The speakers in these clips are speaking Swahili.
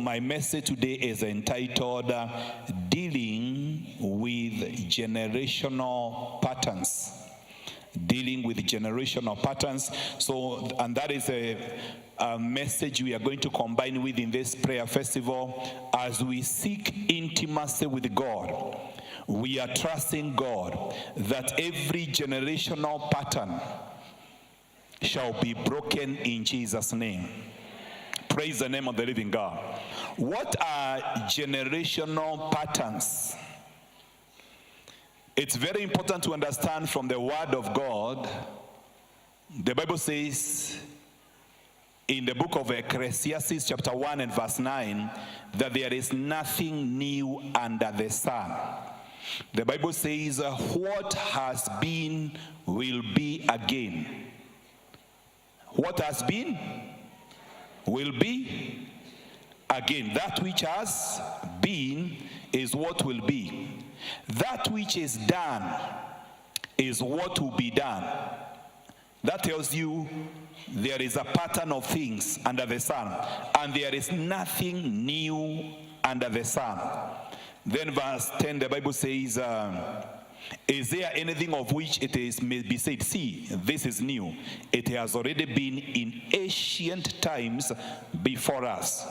My message today is entitled Dealing with Generational Patterns. Dealing with generational patterns. So, and that is a message we are going to combine within this prayer festival as we seek intimacy with God. We are trusting God that every generational pattern shall be broken in Jesus' name. Praise the name of the living God. What are generational patterns? It's very important to understand from the Word of God. The Bible says in the book of Ecclesiastes chapter 1 and verse 9 that there is nothing new under the sun. The Bible says what has been will be again. What has been will be again. That which has been is what will be. That which is done is what will be done. That tells you there is a pattern of things under the sun, and there is nothing new under the sun. Then verse 10, the Bible says, is there anything of which it is may be said, see, this is new? It has already been in ancient times before us.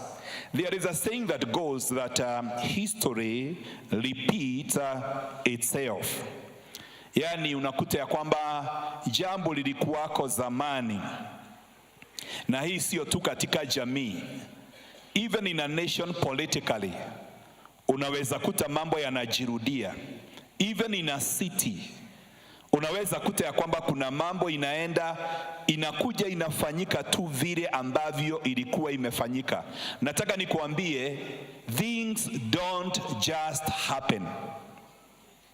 There is a saying that goes that history repeats itself. Yani unakuta ya kwamba jambo lilikuwako zamani, na hii sio tu katika jamii. Even in a nation politically, unaweza kuta mambo yanajirudia. Even in a city, unaweza kuta ya kwamba kuna mambo inakuja inafanyika tu vile ambavyo ilikuwa imefanyika. Nataka nikuambie, things don't just happen.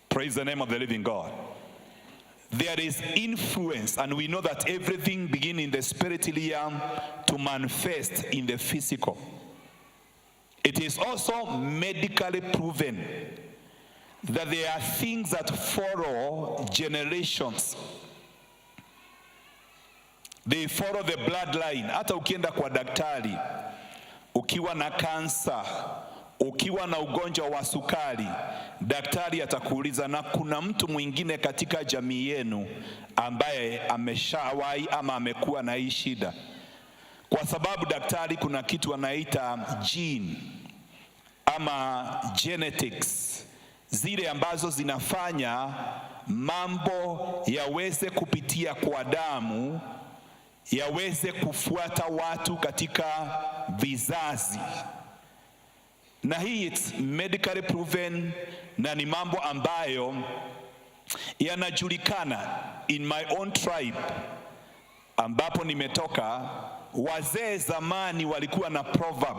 Praise the name of the living God. There is influence, and we know that everything begins in the spiritual realm to manifest in the physical. It is also medically proven that there are things that follow generations. They follow the bloodline. Hata ukienda kwa daktari, ukiwa na kansa, ukiwa na ugonjwa wa sukari, daktari atakuuliza, na kuna mtu mwingine katika jamii yenu ambaye ameshawahi ama amekuwa na hii shida? Kwa sababu daktari kuna kitu anaita gene ama genetics, zile ambazo zinafanya mambo yaweze kupitia kwa damu, yaweze kufuata watu katika vizazi. Na hii it's medically proven, na ni mambo ambayo yanajulikana. In my own tribe ambapo nimetoka, wazee zamani walikuwa na proverb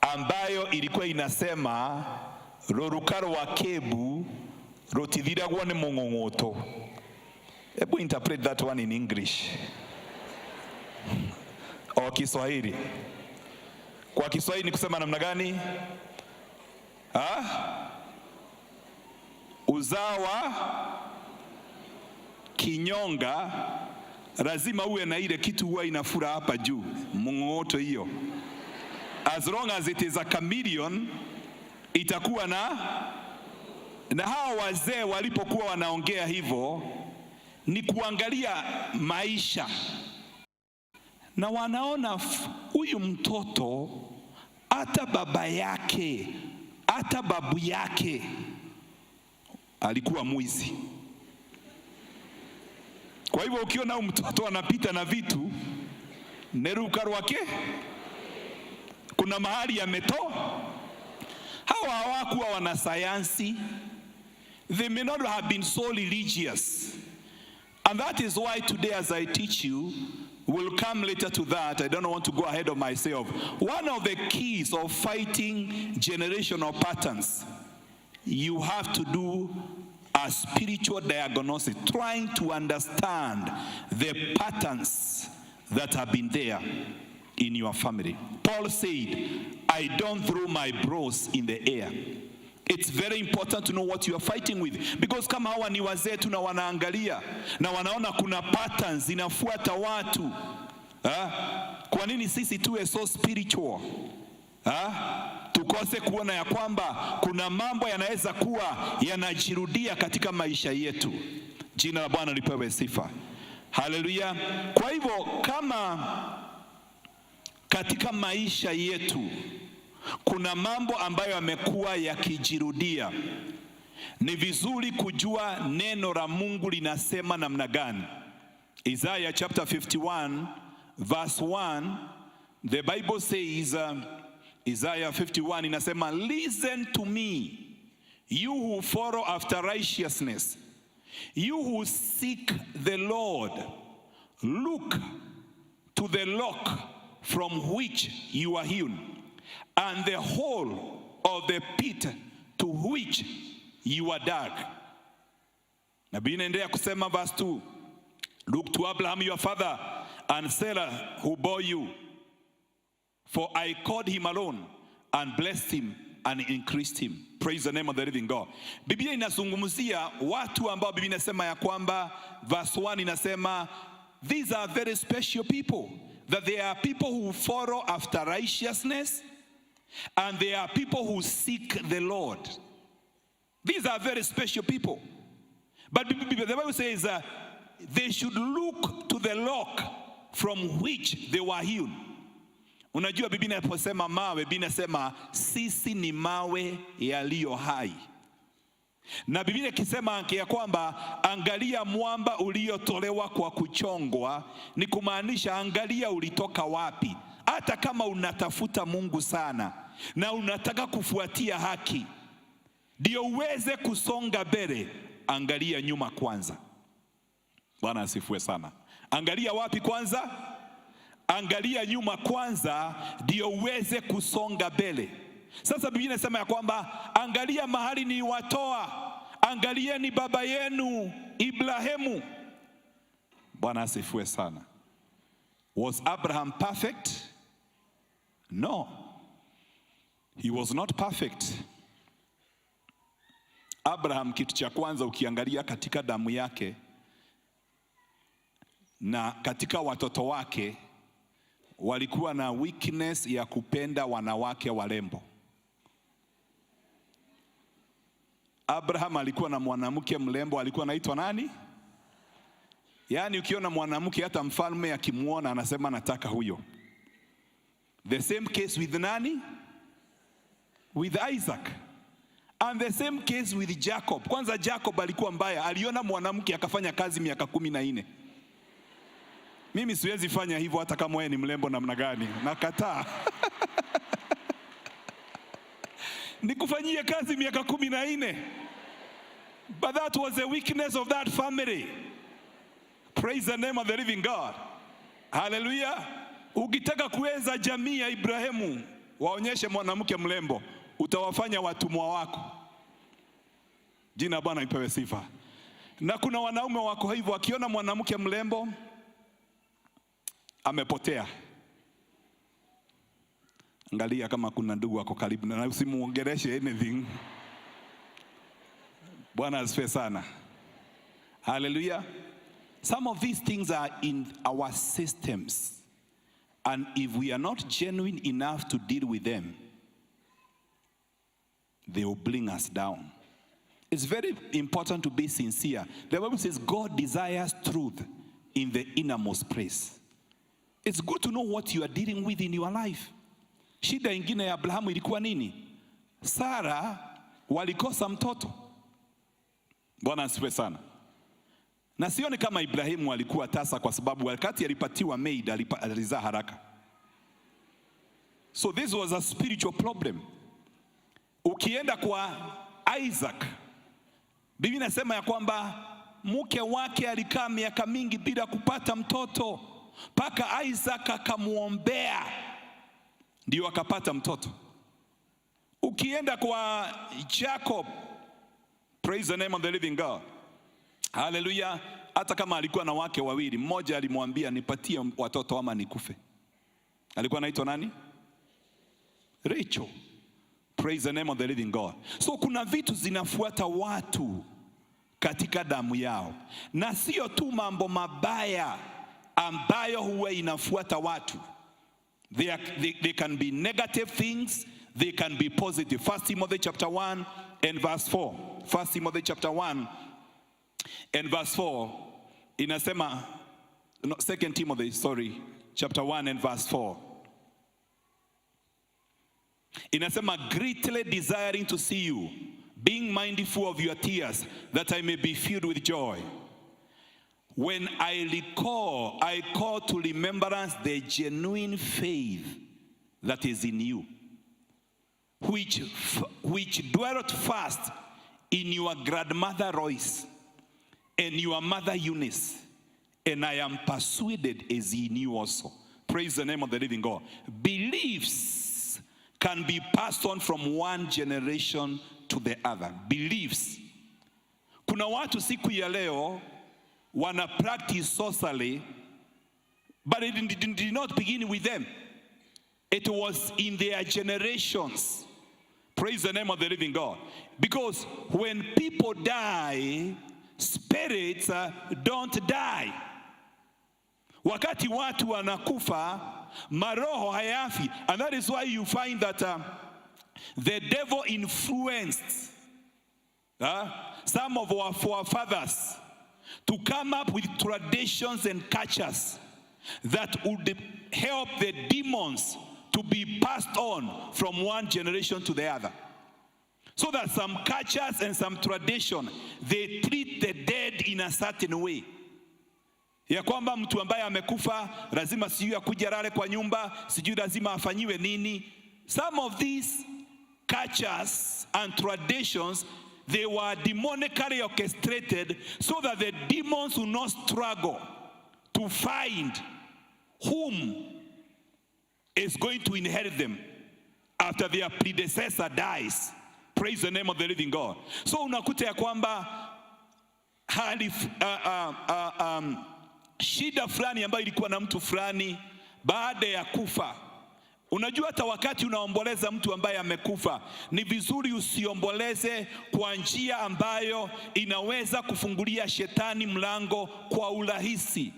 ambayo ilikuwa inasema rorukaro wa kebu rotithiragwo ni mung'ong'oto. Hebu interpret that one in English or Kiswahili. Kwa Kiswahili ni kusema namna gani? Uzawa kinyonga lazima uwe na ile kitu huwa inafura hapa juu, mung'ong'oto hiyo. As long as it is a chameleon, itakuwa na hawa wazee walipokuwa wanaongea hivyo ni kuangalia maisha, na wanaona huyu mtoto hata baba yake hata babu yake alikuwa mwizi. Kwa hivyo ukiona huyu mtoto anapita na vitu neruka rwake, kuna mahali ametoa. Hawa hawakuwa wanasayansi. They may not have been so religious. And that is why today as I teach you, we'll come later to that. I don't want to go ahead of myself. One of the keys of fighting generational patterns, you have to do a spiritual diagnosis, trying to understand the patterns that have been there in your family. Paul said, I don't throw my bros in the air. It's very important to know what you are fighting with, because kama hawa ni wazee tu na wanaangalia na wanaona kuna patterns zinafuata watu. Kwa nini sisi tuwe so spiritual? Tukose kuona ya kwamba kuna mambo yanaweza kuwa yanajirudia katika maisha yetu. Jina la Bwana lipewe sifa. Haleluya. Kwa hivyo kama katika maisha yetu kuna mambo ambayo yamekuwa yakijirudia, ni vizuri kujua neno la Mungu linasema namna gani. Isaiah chapter 51 verse 1, the Bible says, Isaiah 51 inasema, listen to me, you who follow after righteousness, you who seek the Lord, look to the rock from which you are hewn, and the hole of the pit to which you are dug. Nabii inaendelea kusema verse 2, look to Abraham your father and Sarah who bore you, for I called him alone and blessed him and increased him. Praise the name of the living God. Biblia inazungumzia watu ambao Biblia inasema ya kwamba verse 1 inasema these are very special people, that they are people who follow after righteousness and they are people who seek the Lord. These are very special people. But the Bible says they should look to the rock from which they were hewn. Unajua Biblia inaposema mawe, Biblia inasema sisi ni mawe yaliyo hai. Na Biblia ikisema ya kwamba angalia mwamba uliotolewa kwa kuchongwa, ni kumaanisha angalia ulitoka wapi. Hata kama unatafuta Mungu sana na unataka kufuatia haki ndio uweze kusonga mbele, angalia nyuma kwanza. Bwana asifiwe sana. Angalia wapi kwanza? Angalia nyuma kwanza ndio uweze kusonga mbele. Sasa Biblia inasema ya kwamba angalia mahali ni watoa, angalieni baba yenu Ibrahimu. Bwana asifiwe sana. Was Abraham perfect? No. He was not perfect. Abraham, kitu cha kwanza ukiangalia katika damu yake na katika watoto wake, walikuwa na weakness ya kupenda wanawake warembo. Abraham alikuwa na mwanamke mrembo, alikuwa anaitwa nani? Yaani ukiona mwanamke hata mfalme akimuona anasema nataka huyo. The same case with nani? With Isaac. And the same case with Jacob. Kwanza Jacob alikuwa mbaya, aliona mwanamke akafanya kazi miaka 14. Mimi siwezi fanya hivyo hata kama wewe ni mrembo namna gani. Nakataa. Nikufanyie kazi miaka 14. But that was the weakness of that family. Praise the name of the living God. Hallelujah. Ukitaka kuweza jamii ya Ibrahimu, waonyeshe mwanamke mrembo, utawafanya watumwa wako. Jina Bwana lipewe sifa. Na kuna wanaume wako hivyo, akiona mwanamke mrembo amepotea. Angalia kama kuna ndugu wako karibu na usimuongeleshe anything. Bwana asifiwe sana. Hallelujah. Some of these things are in our systems, and if we are not genuine enough to deal with them, they will bring us down. It's very important to be sincere. The Bible says God desires truth in the innermost place. It's good to know what you are dealing with in your life. Shida ingine ya Abrahamu ilikuwa nini? Sara walikosa mtoto. Bwana asifiwe sana. Na sioni kama Ibrahimu alikuwa tasa, kwa sababu wakati alipatiwa maid alizaa haraka. So this was a spiritual problem. Ukienda kwa Isaac, Biblia inasema ya kwamba mke wake alikaa miaka mingi bila kupata mtoto, mpaka Isaac akamuombea ndio akapata mtoto. Ukienda kwa Jacob, praise the name of the living God. Hallelujah. Hata kama alikuwa na wake wawili, mmoja alimwambia nipatie watoto ama nikufe. Alikuwa anaitwa nani? Rachel. Praise the name of the living God. So kuna vitu zinafuata watu katika damu yao, na sio tu mambo mabaya ambayo huwa inafuata watu. They can be negative things, they can be positive. 1 Timothy chapter 1 and verse 4. 1 Timothy chapter 1 and verse 4. Inasema, no, 2 Timothy, sorry, chapter 1 and verse 4. Inasema, greatly desiring to see you, being mindful of your tears, that I may be filled with joy. When I call to remembrance the genuine faith that is in you, which dwelt first in your grandmother Lois and your mother Eunice, and I am persuaded is in you also. Praise the name of the living God. Beliefs can be passed on from one generation to the other. Beliefs. Kuna watu siku ya leo wana practice sorcery, but it did not begin with them. It was in their generations. Praise the name of the living God. Because when people die, spirits don't die. Wakati watu wanakufa, maroho hayafi. And that is why you find that the devil influenced some of our forefathers to come up with traditions and cultures that would help the demons to be passed on from one generation to the other. So that some cultures and some tradition, they treat the dead in a certain way. Ya kwamba mtu ambaye amekufa lazima sijui akuje lale kwa nyumba, sijui lazima afanyiwe nini. Some of these cultures and traditions, they were demonically orchestrated so that the demons will not struggle to find whom is going to inherit them after their predecessor dies. Praise the name of the living God. So unakuta ya kwamba shida fulani ambayo ilikuwa na mtu fulani baada ya kufa. Unajua hata wakati unaomboleza mtu ambaye amekufa, ni vizuri usiomboleze kwa njia ambayo inaweza kufungulia shetani mlango kwa urahisi.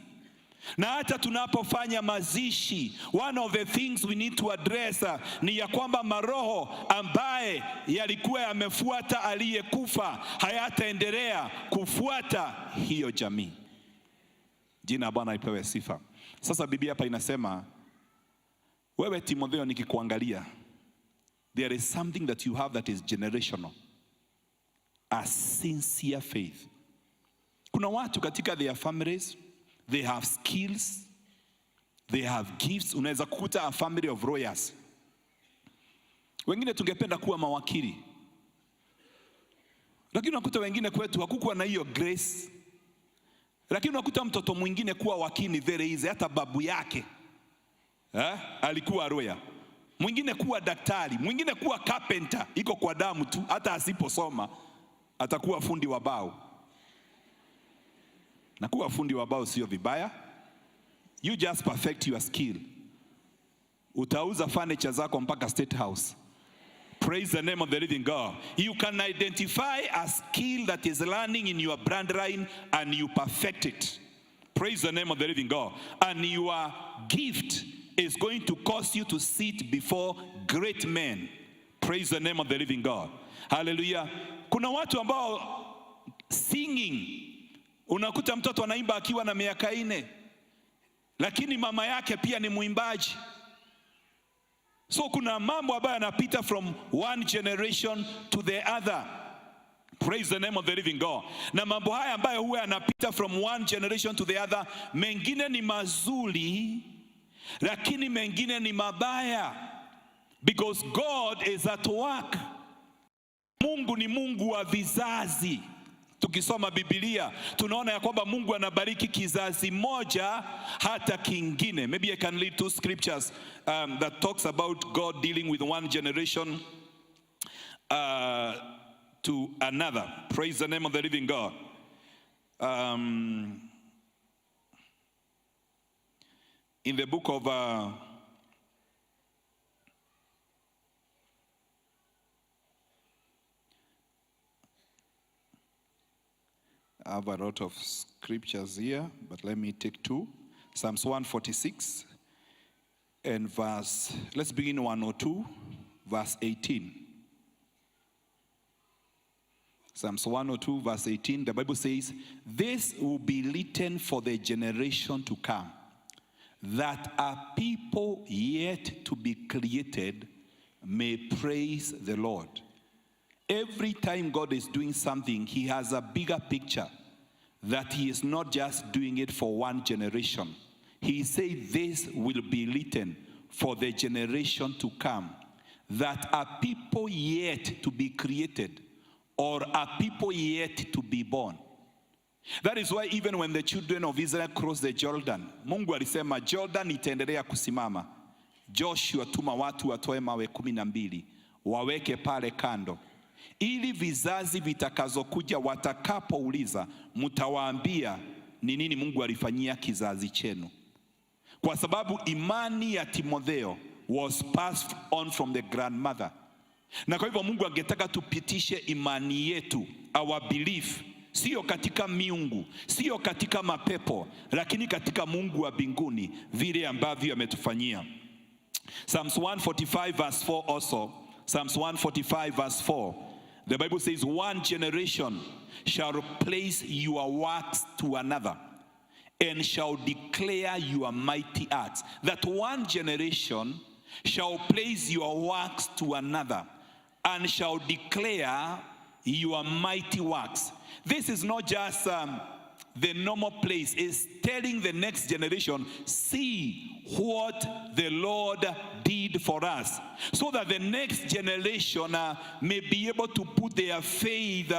Na hata tunapofanya mazishi, one of the things we need to address ni ya kwamba maroho ambaye yalikuwa yamefuata aliyekufa hayataendelea kufuata hiyo jamii. Jina Bwana ipewe sifa. Sasa Biblia hapa inasema, wewe Timotheo nikikuangalia, there is something that you have that is generational. A sincere faith. Kuna watu katika their families, they have skills, they have gifts. Unaweza kukuta a family of lawyers. Wengine tungependa kuwa mawakili, lakini unakuta wengine kwetu hakukuwa na hiyo grace. Lakini unakuta mtoto mwingine kuwa wakili very easy, hata babu yake alikuwa lawyer. Mwingine kuwa daktari, mwingine kuwa carpenter, iko kwa damu tu, hata asiposoma atakuwa fundi wa bao. Na kuwa fundi wa bao sio vibaya. You just perfect your skill. Utauza furniture zako mpaka State House. Praise the name of the living God. You can identify a skill that is learning in your bloodline and you perfect it. Praise the name of the living God. And your gift is going to cause you to sit before great men. Praise the name of the living God. Hallelujah. Kuna watu ambao singing, unakuta mtoto anaimba akiwa na miaka 4, lakini mama yake pia ni muimbaji. So kuna mambo ambayo yanapita from one generation to the other. Praise the name of the living God. Na mambo haya ambayo huwa yanapita from one generation to the other, mengine ni mazuri, lakini mengine ni mabaya. Because God is at work. Mungu ni Mungu wa vizazi. Tukisoma Biblia tunaona ya kwamba Mungu anabariki kizazi moja hata kingine. Maybe I can read 2 scriptures that talks about God dealing with one generation to another. Praise the name of the living God. In the book of I have a lot of scriptures here, but let me take 2. Psalms 146 and let's begin 102, verse 18. Psalms 102, verse 18, the Bible says, "This will be written for the generation to come, that a people yet to be created may praise the Lord." Every time God is doing something, he has a bigger picture, that he is not just doing it for one generation. He said this will be written for the generation to come, that a people yet to be created, or a people yet to be born. That is why even when the children of Israel crossed the Jordan, Mungu alisema Jordan itaendelea kusimama. Joshua, tuma watu watoe mawe 12 waweke pale kando, ili vizazi vitakazokuja watakapouliza, mtawaambia ni nini Mungu alifanyia kizazi chenu. Kwa sababu imani ya Timotheo was passed on from the grandmother. Na kwa hivyo Mungu angetaka tupitishe imani yetu, our belief, sio katika miungu, sio katika mapepo, lakini katika Mungu wa mbinguni, vile ambavyo ametufanyia. Psalms 145 verse 4 also. Psalms 145 verse 4. The Bible says, "One generation shall place your works to another, and shall declare your mighty acts." That one generation shall place your works to another, and shall declare your mighty works. This is not just the normal place. It's telling the next generation, see what the Lord did for us. So that the next generation may be able to put their faith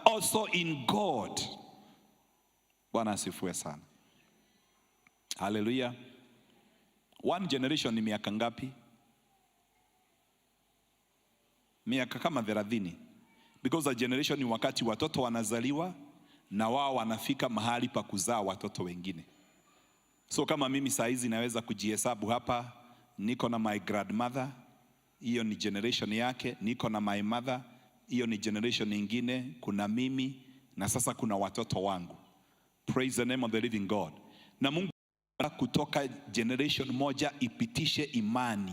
also in God. Bwana asifiwe sana. Hallelujah. One generation ni miaka ngapi? Miaka kama 30. Because a generation ni wakati watoto wanazaliwa na wao wanafika mahali pa kuzaa watoto wengine. So kama mimi saa hizi naweza kujihesabu hapa, niko na my grandmother, hiyo ni generation yake, niko na my mother, hiyo ni generation nyingine, kuna mimi, na sasa kuna watoto wangu. Praise the name of the living God. Na Mungu kutoka generation moja ipitishe imani,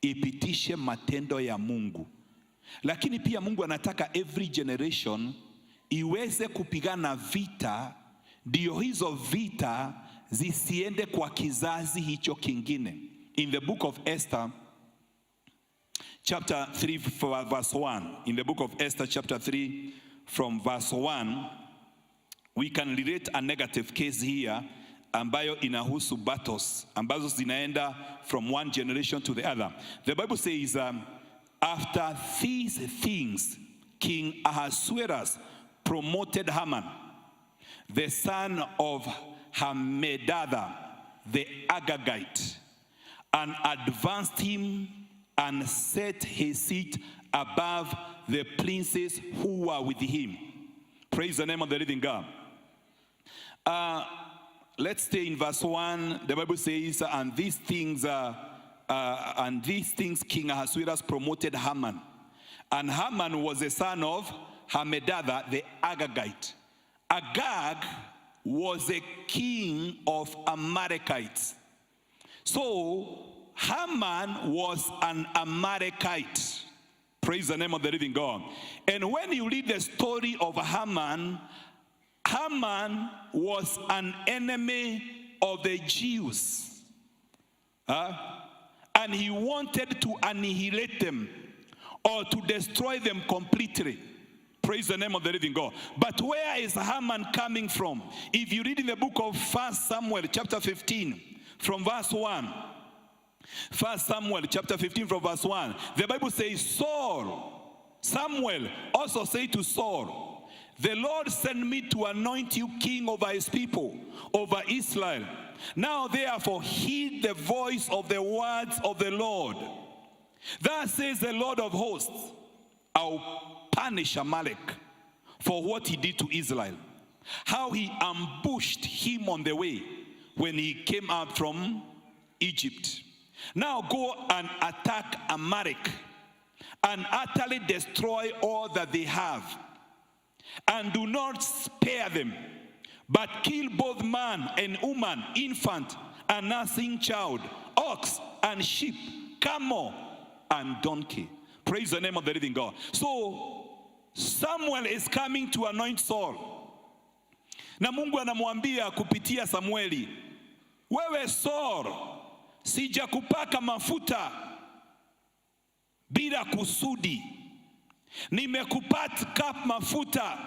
ipitishe matendo ya Mungu. Lakini pia Mungu anataka every generation iweze kupigana vita, ndio hizo vita zisiende kwa kizazi hicho kingine. In the book of Esther chapter 3 verse 1, in the book of Esther chapter 3 from verse 1, we can relate a negative case here ambayo inahusu battles ambazo zinaenda from one generation to the other. The Bible says, after these things, King Ahasuerus promoted Haman, the son of Hammedatha, the Agagite, and advanced him and set his seat above the princes who were with him. Praise the name of the living God. Let's stay in verse 1. The Bible says, and these things King Ahasuerus promoted Haman. And Haman was the son of Hammedatha, the Agagite. Agag was a king of Amalekites. So Haman was an Amalekite. Praise the name of the living God. And when you read the story of Haman, Haman was an enemy of the Jews. And he wanted to annihilate them or to destroy them completely. Praise the name of the living God. But where is Haman coming from? If you read in the book of 1 Samuel chapter 15 from verse 1. 1 Samuel chapter 15 from verse 1. The Bible says, Samuel also said to Saul, the Lord sent me to anoint you king over his people, over Israel. Now therefore heed the voice of the words of the Lord. Thus says the Lord of hosts, I'll punish Amalek for what he did to Israel, how he ambushed him on the way when he came out from Egypt. Now go and attack Amalek and utterly destroy all that they have, and do not spare them, but kill both man and woman, infant and nursing child, ox and sheep, camel and donkey. Praise the name of the living God. So Samuel is coming to anoint Saul. Na Mungu anamwambia kupitia Samueli, wewe Saul, sijakupaka mafuta bila kusudi. Nimekupaka mafuta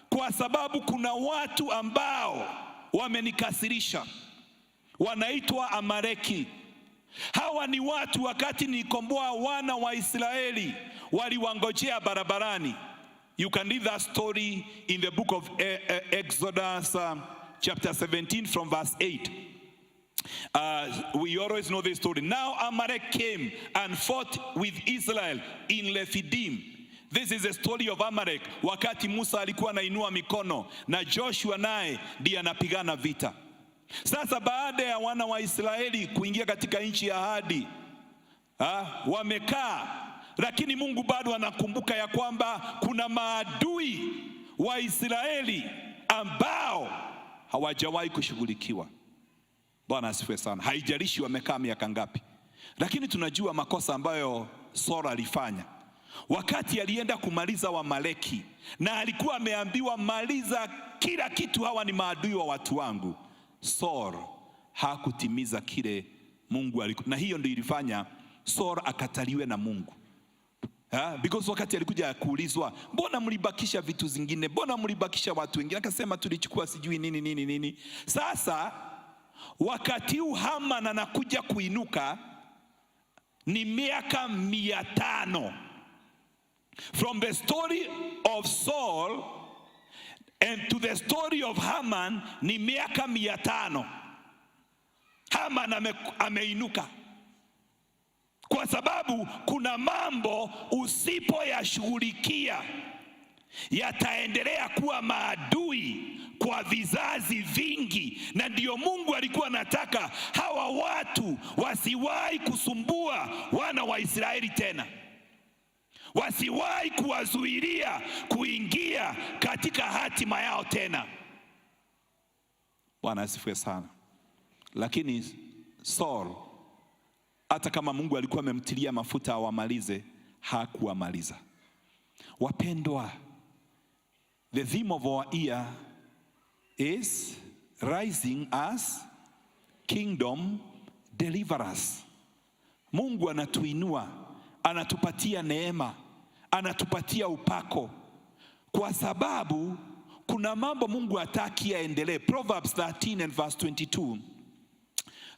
kwa sababu kuna watu ambao wamenikasirisha. Wanaitwa Amaleki. Hawa ni watu wakati nikomboa wana wa Israeli waliwangojea barabarani. You can read that story in the book of Exodus chapter 17 from verse 8. We always know this story. Now Amalek came and fought with Israel in Rephidim. This is the story of Amalek. Wakati Musa alikuwa anainua mikono na Joshua naye ndiye anapigana vita. Sasa baada ya wana wa Israeli kuingia katika nchi ya ahadi, wamekaa, lakini Mungu bado anakumbuka ya kwamba kuna maadui wa Israeli ambao hawajawahi kushughulikiwa. Bwana asifiwe sana. Haijalishi wamekaa miaka ngapi. Lakini tunajua makosa ambayo Saul alifanya. Wakati alienda kumaliza Waamaleki na alikuwa ameambiwa maliza kila kitu, hawa ni maadui wa watu wangu, Saul hakutimiza kile Mungu alikuwa. Na hiyo ndio ilifanya Saul akataliwe na Mungu. Because wakati alikuja kuulizwa, mbona mlibakisha vitu zingine? Mbona mlibakisha watu wengine? Akasema tulichukua sijui nini. Sasa wakati Haman anakuja kuinuka ni miaka 500. From the story of Saul and to the story of Haman ni miaka 500. Haman ameinuka kwa sababu kuna mambo usipoyashughulikia yataendelea kuwa maadui kwa vizazi vingi. Na ndio Mungu alikuwa anataka hawa watu wasiwahi kusumbua wana wa Israeli tena, wasiwahi kuwazuilia kuingia katika hatima yao tena. Bwana asifiwe sana. Lakini Saul, hata kama Mungu alikuwa amemtilia mafuta awamalize, hakuwamaliza. Wapendwa, the theme of our year is rising as kingdom deliverers. Mungu anatuinua, anatupatia neema, anatupatia upako, kwa sababu kuna mambo Mungu hataki yaendelee. Proverbs 13 and verse 22.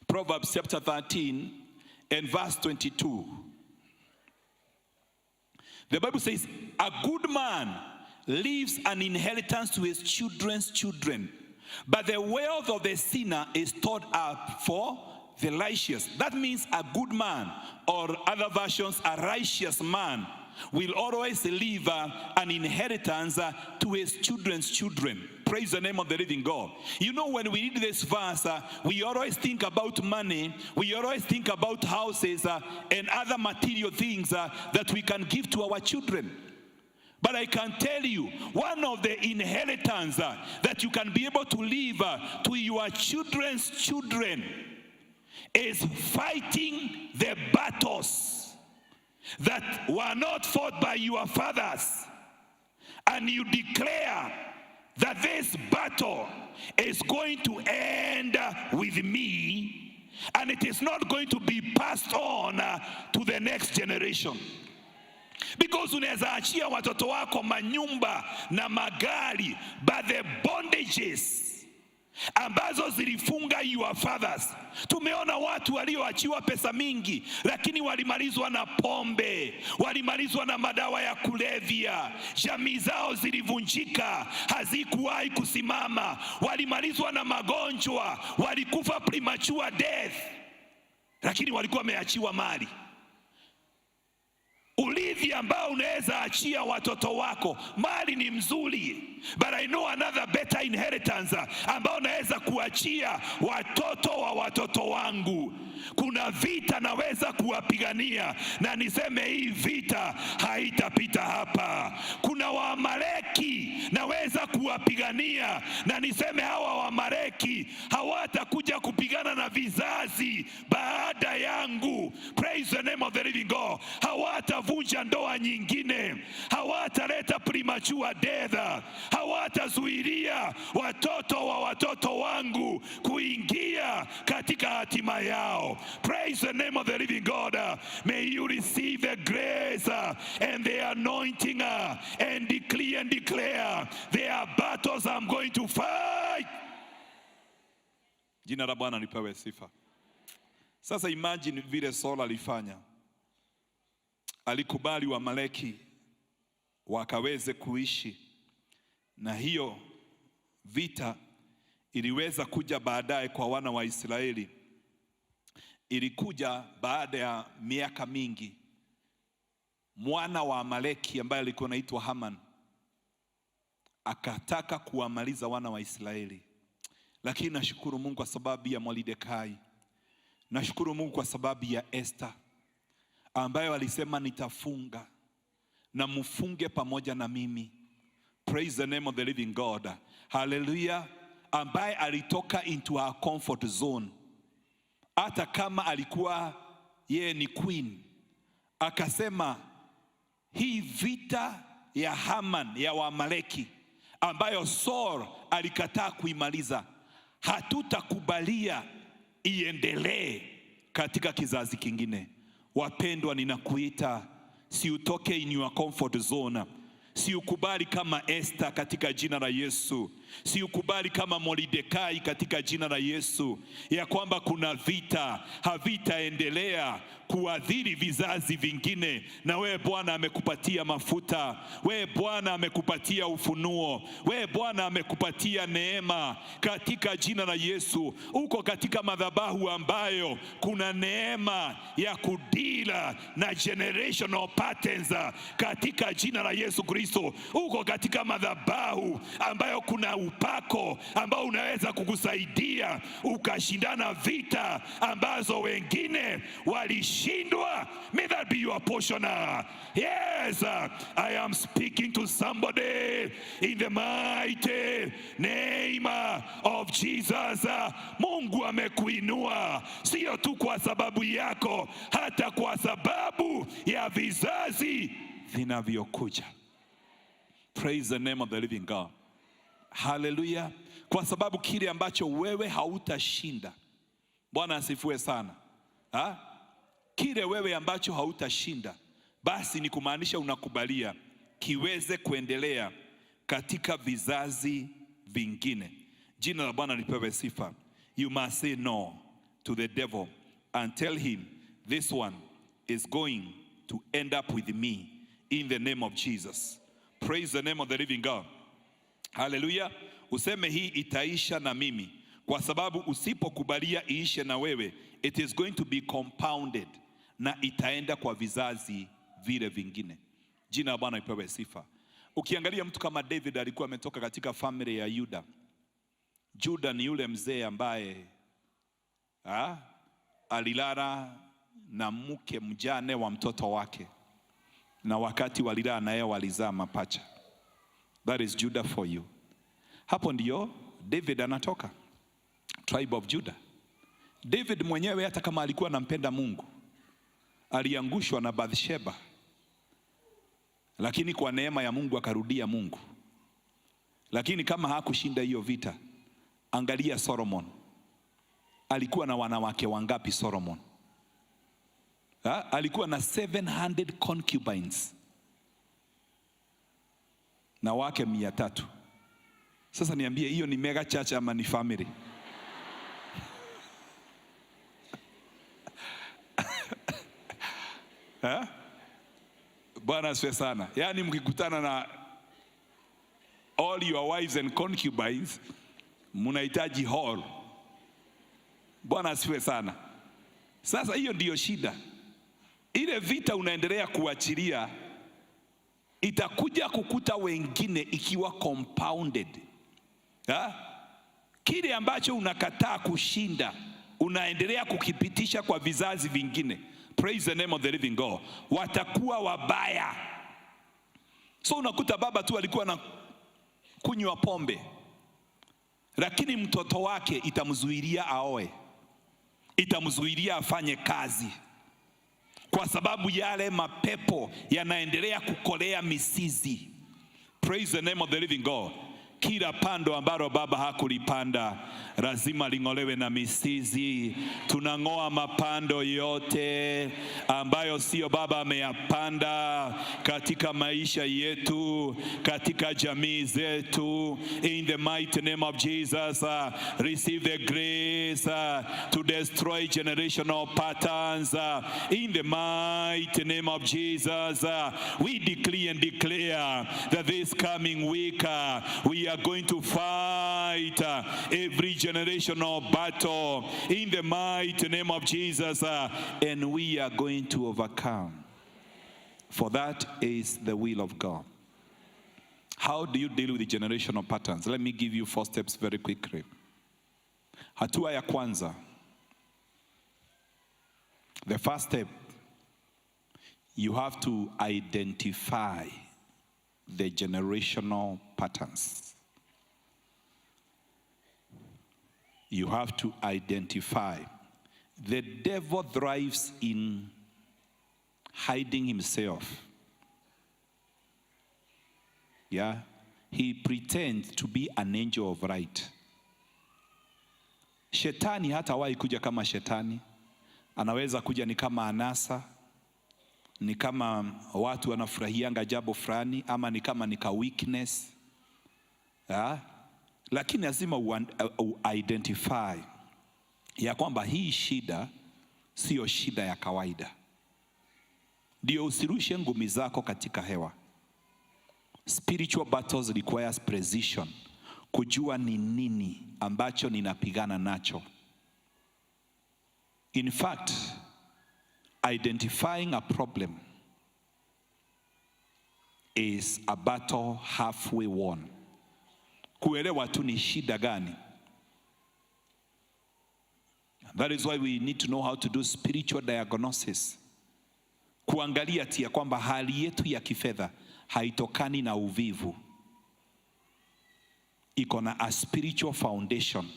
Proverbs chapter 13 and verse 22. The Bible says, a good man leaves an inheritance to his children's children, but the wealth of the sinner is stored up for the righteous. That means a good man, or other versions, a righteous man, will always leave an inheritance to his children's children. Praise the name of the living God. You know, when we read this verse, we always think about money, we always think about houses and other material things that we can give to our children. But I can tell you, one of the inheritance that you can be able to leave to your children's children is fighting the battles that were not fought by your fathers. And you declare that this battle is going to end with me, and it is not going to be passed on to the next generation. Because unaweza achia watoto wako manyumba na magari, but the bondages ambazo zilifunga your fathers. Tumeona watu walioachiwa pesa mingi, lakini walimalizwa na pombe, walimalizwa na madawa ya kulevya, jamii zao zilivunjika, hazikuwahi kusimama, walimalizwa na magonjwa, walikufa premature death, lakini walikuwa wameachiwa mali. Urithi ambao unaweza achia watoto wako, mali ni mzuri, but I know another better inheritance ambao unaweza kuachia watoto wa watoto wangu. Kuna vita naweza kuwapigania na niseme hii vita haitapita hapa. Kuna Waamaleki naweza kuwapigania na niseme hawa Waamaleki hawatakuja kupigana na vizazi baada yangu. Praise the name of the living God. Hawatavunja ndoa nyingine, hawataleta premature death, hawatazuilia watoto wa watoto wangu kuingia katika hatima yao. Praise the name of the living God. May you receive the grace and the anointing and declare there are battles I'm going to fight. Jina la Bwana lipewe sifa. Sasa imagine vile Saul alifanya. Alikubali Waamaleki wakaweze kuishi, na hiyo vita iliweza kuja baadaye kwa wana wa Israeli. Ilikuja baada ya miaka mingi. Mwana wa Amaleki ambaye alikuwa anaitwa Haman akataka kuwamaliza wana wa Israeli. Lakini nashukuru Mungu kwa sababu ya Mordekai. Nashukuru Mungu kwa sababu ya Esther ambayo alisema nitafunga na mfunge pamoja na mimi. Praise the name of the living God. Hallelujah. Ambaye alitoka into her comfort zone. Hata kama alikuwa yeye ni queen, akasema hii vita ya Haman ya Waamaleki ambayo Saul alikataa kuimaliza, hatutakubalia iendelee katika kizazi kingine. Wapendwa, ninakuita si utoke in your comfort zone. Si ukubali kama Esther katika jina la Yesu. Si ukubali kama Mordekai katika jina la Yesu, ya kwamba kuna vita havitaendelea kuadhiri vizazi vingine. Na wewe Bwana amekupatia mafuta, wewe Bwana amekupatia ufunuo, wewe Bwana amekupatia neema katika jina la Yesu. Uko katika madhabahu ambayo kuna neema ya kudila na generational patterns katika jina la Yesu Kristo. Uko katika madhabahu ambayo kuna upako ambao unaweza kukusaidia ukashindana vita ambazo wengine walishindwa. May that be your portion. Yes, I am speaking to somebody in the mighty name of Jesus. Mungu amekuinua sio tu kwa sababu yako, hata kwa sababu ya vizazi vinavyokuja. Praise the name of the living God. Hallelujah. Kwa sababu kile ambacho wewe hautashinda. Bwana asifiwe sana. Kile wewe ambacho hautashinda, basi ni kumaanisha unakubalia kiweze kuendelea katika vizazi vingine. Jina la Bwana lipewe sifa. You must say no to the devil and tell him this one is going to end up with me in the name of Jesus. Praise the name of the living God. Hallelujah. Useme hii itaisha na mimi, kwa sababu usipokubalia iishe na wewe, it is going to be compounded na itaenda kwa vizazi vile vingine. Jina la Bwana lipewe sifa. Ukiangalia mtu kama David alikuwa ametoka katika family ya Yuda. Juda ni yule mzee ambaye alilala na mke mjane wa mtoto wake, na wakati walilala naye walizaa mapacha. That is Judah for you. Hapo ndio David anatoka, tribe of Judah. David mwenyewe hata kama alikuwa anampenda Mungu, aliangushwa na Bathsheba, lakini kwa neema ya Mungu akarudia Mungu. Lakini kama hakushinda hiyo vita, angalia Solomon. Alikuwa na wanawake wangapi Solomon? Alikuwa na 700 concubines na wake 300. Sasa niambie, hiyo ni mega church ama ni family? Bwana asifiwe sana. Yaani mkikutana na all your wives and concubines, mnahitaji hall. Bwana asifiwe sana. Sasa hiyo ndiyo shida. Ile vita unaendelea kuachilia itakuja kukuta wengine ikiwa compounded. Kile ambacho unakataa kushinda unaendelea kukipitisha kwa vizazi vingine. Praise the name of the living God. Watakuwa wabaya. So unakuta baba tu alikuwa na kunywa pombe, lakini mtoto wake itamzuilia aoe, itamzuilia afanye kazi, kwa sababu yale mapepo yanaendelea kukolea mizizi. Praise the name of the living God. Kila pando ambalo baba hakulipanda lazima ling'olewe na mizizi. Tunang'oa mapando yote ambayo sio baba ameyapanda katika maisha yetu, katika jamii zetu. In the mighty name of Jesus, receive the grace to destroy generational patterns. In the mighty name of Jesus, we decree and declare that this coming week we are going to fight every generational battle in the mighty name of Jesus, and we are going to overcome. For that is the will of God. How do you deal with the generational patterns? Let me give you 4 steps very quickly. Hatua ya kwanza. The first step, you have to identify the generational patterns. You have to identify. The devil thrives in hiding himself. Yeah, he pretends to be an angel of light. Shetani hatawahi kuja kama shetani. Anaweza kuja ni kama anasa, ni kama watu wanafurahianga jambo fulani, ama ni kama nika weakness. Yeah? Lakini lazima identify ya kwamba hii shida sio shida ya kawaida. Ndio usirushe ngumi zako katika hewa. Spiritual battles requires precision. Kujua ni nini ambacho ninapigana nacho. In fact, identifying a problem is a battle halfway won. Kuelewa tu ni shida gani. That is why we need to know how to do spiritual diagnosis. Kuangalia tia kwamba hali yetu ya kifedha haitokani na uvivu. Iko na a spiritual foundation.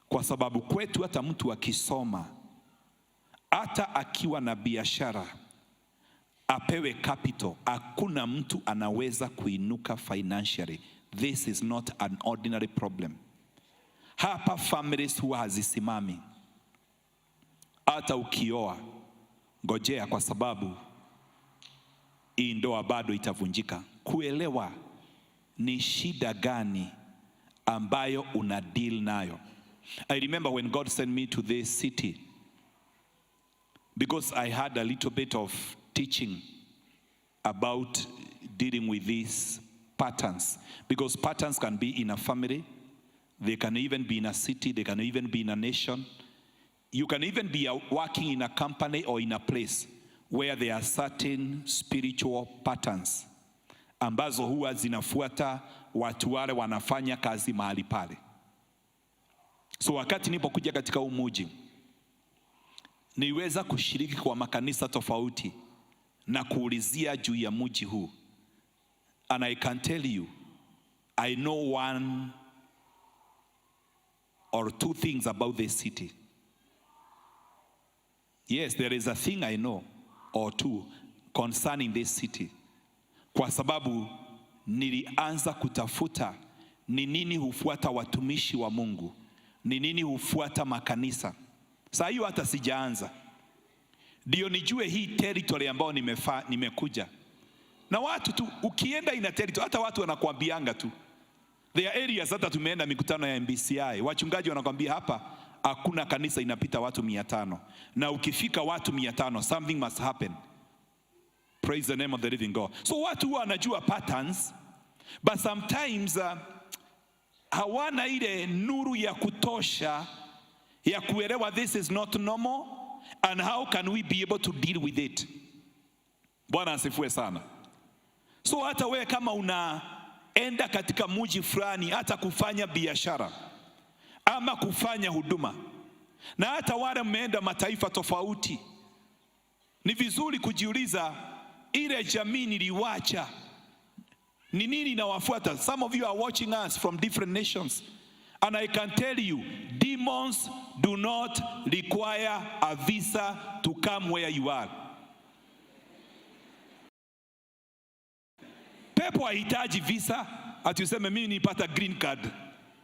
Kwa sababu kwetu hata mtu akisoma, hata akiwa na biashara, apewe capital, hakuna mtu anaweza kuinuka financially. This is not an ordinary problem. Hapa families huwa hazisimami. Hata ukioa, ngojea, kwa sababu hii ndoa bado itavunjika. Kuelewa ni shida gani ambayo una deal nayo. I remember when God sent me to this city, because I had a little bit of teaching about dealing with these patterns. Because patterns can be in a family, they can even be in a city, they can even be in a nation. You can even be working in a company or in a place where there are certain spiritual patterns ambazo huwa zinafuata watu wale wanafanya kazi mahali pale. So wakati nipokuja katika umuji, niweza kushiriki kwa makanisa tofauti na kuulizia juu ya muji huu. And I can tell you, I know 1 or 2 things about this city. Yes, there is a thing I know or 2 concerning this city. Kwa sababu nilianza kutafuta ni nini hufuata watumishi wa Mungu, ni nini hufuata makanisa. Sasa hiyo hata sijaanza. Ndio nijue hii territory ambayo nimekuja. Na watu tu, ukienda ina territory, hata watu wanakuambianga tu. There are areas hata tumeenda mikutano ya MBCI, wachungaji wanakuambia hapa hakuna kanisa inapita watu 500. Na ukifika watu 500, something must happen. Praise the name of the living God. So watu wanajua patterns, but sometimes hawana ile nuru ya kutosha ya kuelewa this is not normal and how can we be able to deal with it. Bwana asifiwe sana. So hata wewe kama unaenda katika mji fulani, hata kufanya biashara ama kufanya huduma, na hata wale mmeenda mataifa tofauti, ni vizuri kujiuliza ile jamii niliwacha ni nini inawafuata. Some of you are watching us from different nations And I can tell you, demons do not require a visa to come where you are. Pepo hahitaji visa ati useme mimi nipata green card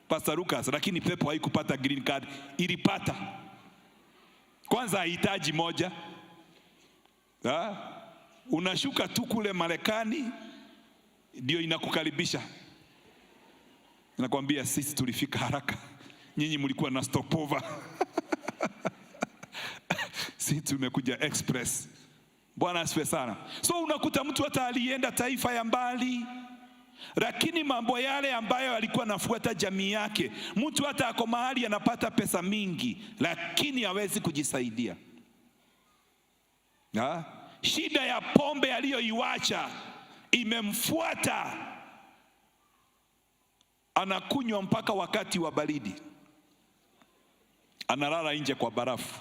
Pastor Lucas, lakini pepo haikupata green card, ilipata. Kwanza hahitaji moja. Unashuka tu kule Marekani ndio inakukaribisha. Nakwambia sisi tulifika haraka. Nyinyi mlikuwa na stopover. Sisi tumekuja express. Bwana asifiwe sana. So unakuta mtu hata alienda taifa ya mbali, lakini mambo yale ambayo alikuwa anafuata jamii yake, mtu hata ako mahali anapata pesa mingi, lakini hawezi kujisaidia. Shida ya pombe aliyoiacha imemfuata, anakunywa mpaka wakati wa baridi, analala nje kwa barafu.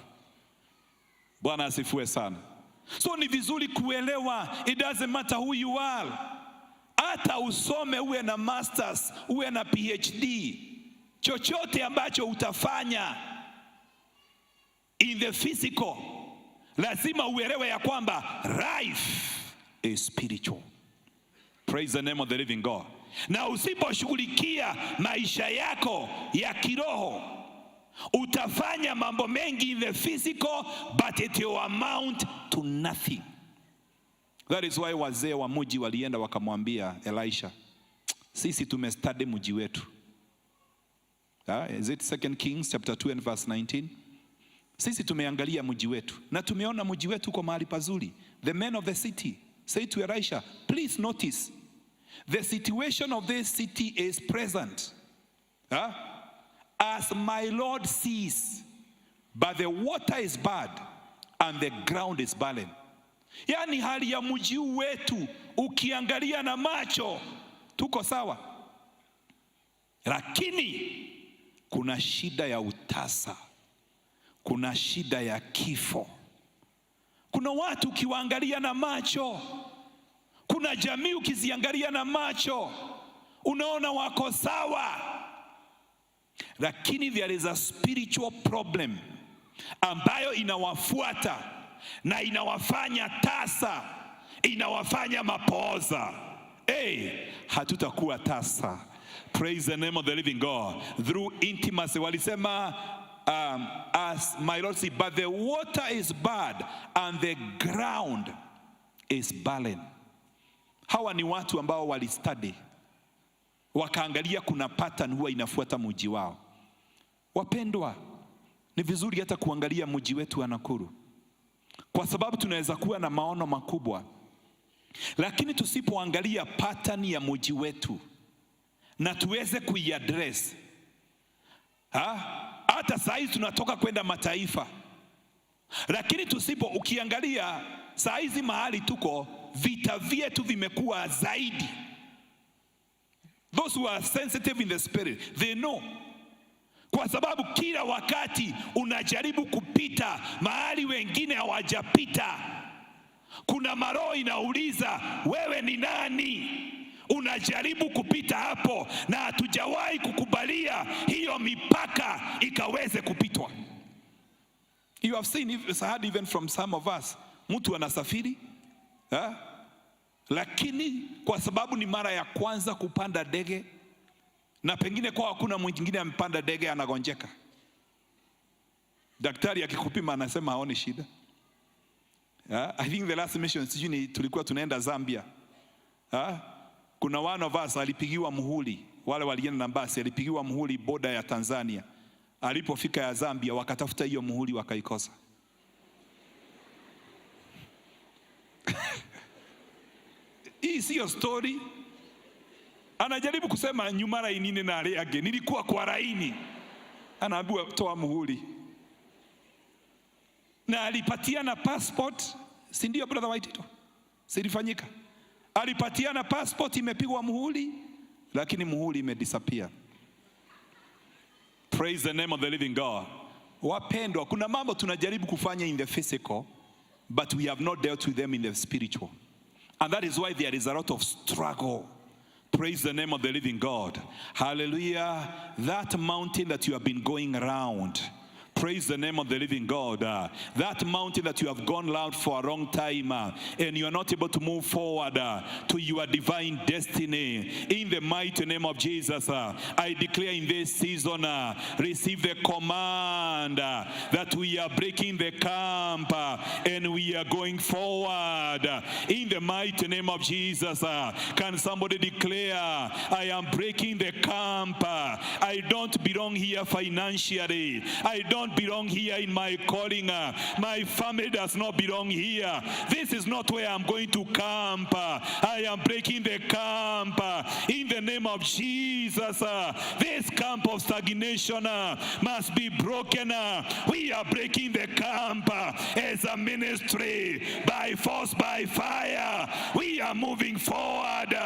Bwana asifiwe sana. So ni vizuri kuelewa, it doesn't matter who you are. Hata usome uwe na masters, uwe na PhD, chochote ambacho utafanya in the physical, lazima uelewe ya kwamba life is spiritual. Praise the name of the living God. Na usiposhughulikia maisha yako ya kiroho, utafanya mambo mengi in the physical, but it will amount to nothing. That is why wazee wa mji walienda wakamwambia Elisha, sisi tumestudy mji wetu. Is it 2 Kings chapter 2 and verse 19? Sisi tumeangalia mji wetu na tumeona mji wetu uko mahali pazuri. The men of the city say to Elisha, please notice, the situation of this city is present. As my Lord sees, but the water is bad and the ground is barren. Yani hali ya mji wetu ukiangalia na macho tuko sawa, lakini kuna shida ya utasa, kuna shida ya kifo. Kuna watu ukiwaangalia na macho, kuna jamii ukiziangalia na macho unaona wako sawa, lakini there is a spiritual problem ambayo inawafuata na inawafanya tasa, inawafanya mapooza. Hatutakuwa tasa. Praise the name of the living God. Through intimacy, walisema as my Lord said, but the water is bad and the ground is barren. Hawa ni watu ambao walistudy, wakaangalia kuna pattern huwa inafuata mji wao. Wapendwa, ni vizuri hata kuangalia mji wetu wa Nakuru, kwa sababu tunaweza kuwa na maono makubwa, lakini tusipoangalia pattern ya mji wetu na tuweze kuiaddress. Hata saa hizi tunatoka kwenda mataifa, lakini ukiangalia saa hizi mahali tuko, vita vyetu vimekuwa zaidi. Those who are sensitive in the spirit, they know. Kwa sababu kila wakati unajaribu kupita mahali wengine hawajapita. Kuna maroho inauliza wewe ni nani? Unajaribu kupita hapo, na hatujawahi kukubalia hiyo mipaka ikaweze kupitwa. You have seen, it's hard even from some of us. Mtu anasafiri, lakini kwa sababu ni mara ya kwanza kupanda ndege, na pengine kwa hakuna mwingine amepanda ndege, anagonjeka. Daktari akikupima anasema haoni shida. I think the last mission sijui tulikuwa tunaenda Zambia. Kuna one of us alipigiwa muhuri, wale walienda na basi, alipigiwa muhuri boda ya Tanzania. Alipofika ya Zambia wakatafuta hiyo muhuri wakaikosa. Hii sio story. Anajaribu kusema nyumara inine na reage, nilikuwa kwa laini. Anaambiwa toa muhuri. Na alipatiana passport, si ndio brother Waitito? Silifanyika. Alipatiana passport, imepigwa muhuri, lakini muhuri imedisappear. Praise the name of the living God. Wapendwa, kuna mambo tunajaribu kufanya in the physical, but we have not dealt with them in the spiritual. And that is why there is a lot of struggle Praise the name of the living God. Hallelujah. That mountain that you have been going around, praise the name of the living God. That mountain that you have gone loud for a long time and you are not able to move forward to your divine destiny. In the mighty name of Jesus, I declare in this season, receive the command that we are breaking the camp and we are going forward. In the mighty name of Jesus, can somebody declare, I am breaking the camp. I don't belong here financially. I don't belong here in my calling. My family does not belong here. This is not where I'm going to camp. I am breaking the camp in the name of Jesus. This camp of stagnation must be broken. We are breaking the camp as a ministry by force, by fire. We are moving forward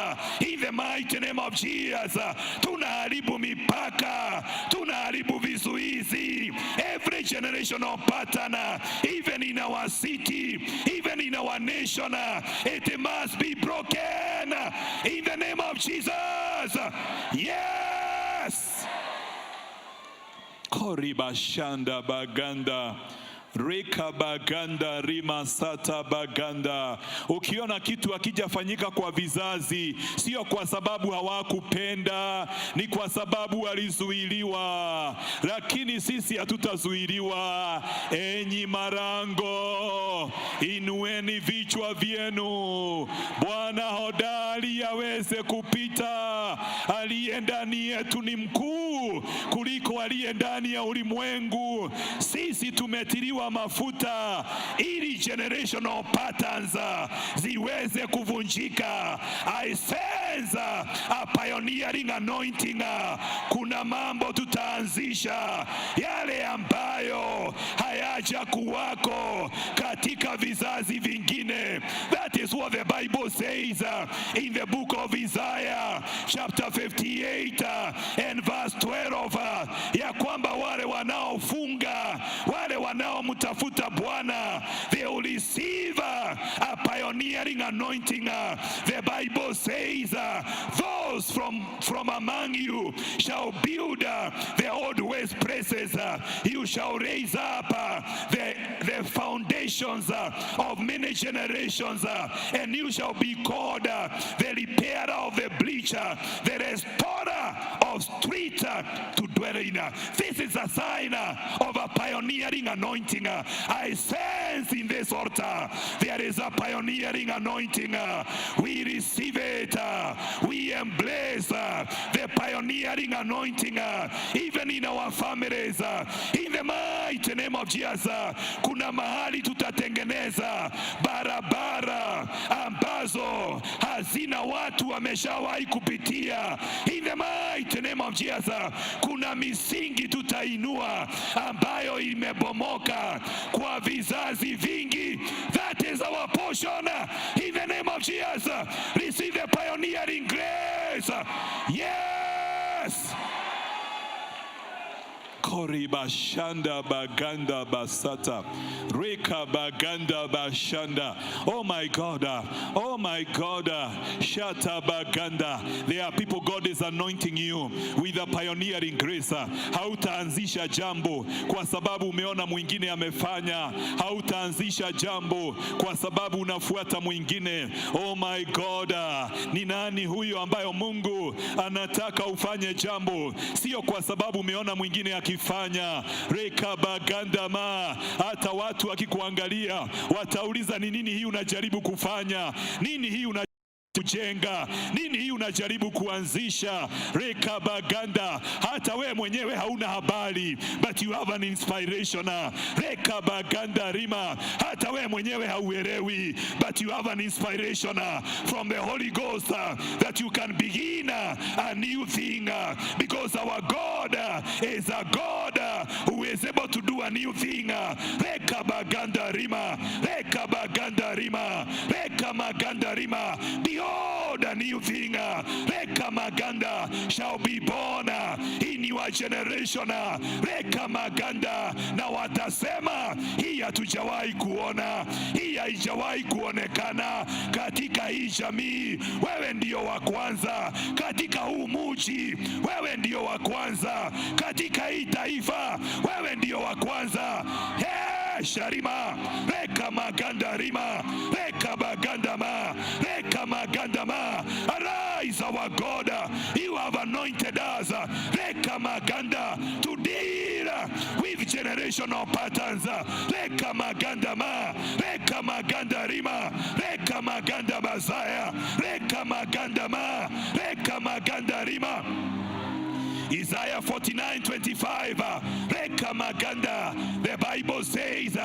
in the mighty name of Jesus. Tunaharibu mipaka, tunaharibu vizuizi. Every generational pattern, even in our city, even in our nation, it must be broken in the name of Jesus. Yes. Koriba shanda baganda. Reka baganda rima sata baganda. Ukiona kitu hakijafanyika kwa vizazi, sio kwa sababu hawakupenda, ni kwa sababu walizuiliwa. Lakini sisi hatutazuiliwa. Enyi marango, inueni vichwa vyenu. Bwana hodari aweze kupita. Aliye ndani yetu ni mkuu kuliko aliye ndani ya ulimwengu. Sisi tumetiriwa mafuta ili generational patterns ziweze kuvunjika. I sense a pioneering anointing. Kuna mambo tutaanzisha yale ambayo hayaja kuwako katika vizazi vingine. That is what the Bible says in the book of Isaiah chapter 58 and verse 12, ya kwamba wale wanaofunga, wale wanaomtafuta Bwana, they will receive a pioneering anointing. The Bible says those from among you shall build the old waste places. You shall raise up the foundations of many generations, and you shall be called the repairer of the breach, the restorer of street to dwell in. This is a sign of a pioneering anointing. I sense in this altar there is a pioneering anointing. We receive it. We embrace the pioneering anointing even in our families. In the mighty name of Jesus, kuna mahali tutatengeneza barabara ambazo hazina watu wameshawahi kupitia. In the mighty name of Jesus, kuna misingi tutainua ambayo imebomoka kwa vizazi vingi. That is our portion. In the name of Jesus, receive the pioneering grace. Yes. Koriba shanda baganda basata. Reka baganda bashanda. Oh my God. Oh my God. Shata baganda. There are people God is anointing you with a pioneering grace. Hautaanzisha jambo kwa sababu umeona mwingine amefanya. Hautaanzisha jambo kwa sababu unafuata mwingine. Oh my God. Ni nani huyo ambayo Mungu anataka ufanye jambo? Sio kwa sababu umeona mwingine akifanya. Reka baganda ma. Hata watu wakikuangalia watauliza ni nini hii unajaribu kufanya? Nini hii kujenga? Nini hii unajaribu kuanzisha? Reka baganda. Hata we mwenyewe hauna habari, but you have an inspiration. Reka baganda rima. Hata we mwenyewe hauelewi, but you have an inspiration from the Holy Ghost that you can begin a new thing, because our God is a God who is able to do a new thing. Reka baganda rima. Reka baganda rima. Reka maganda rima. Behold, a new thing, Reka maganda, shall be born in your our generation, reka maganda, na watasema hii hatujawahi kuona, hii haijawahi kuonekana katika hii jamii. Wewe ndio wa kwanza katika huu mji, wewe ndio wa kwanza katika hii taifa, wewe ndio wa kwanza. Sharima, reka maganda rima, reka maganda ma, reka maganda ma. Arise, our God, you have anointed us, reka maganda, to deal with generational patterns. Reka maganda ma, reka maganda rima, reka maganda bazaya, reka maganda ma, reka maganda rima. Isaiah 49:25, reka maganda. The Bible says,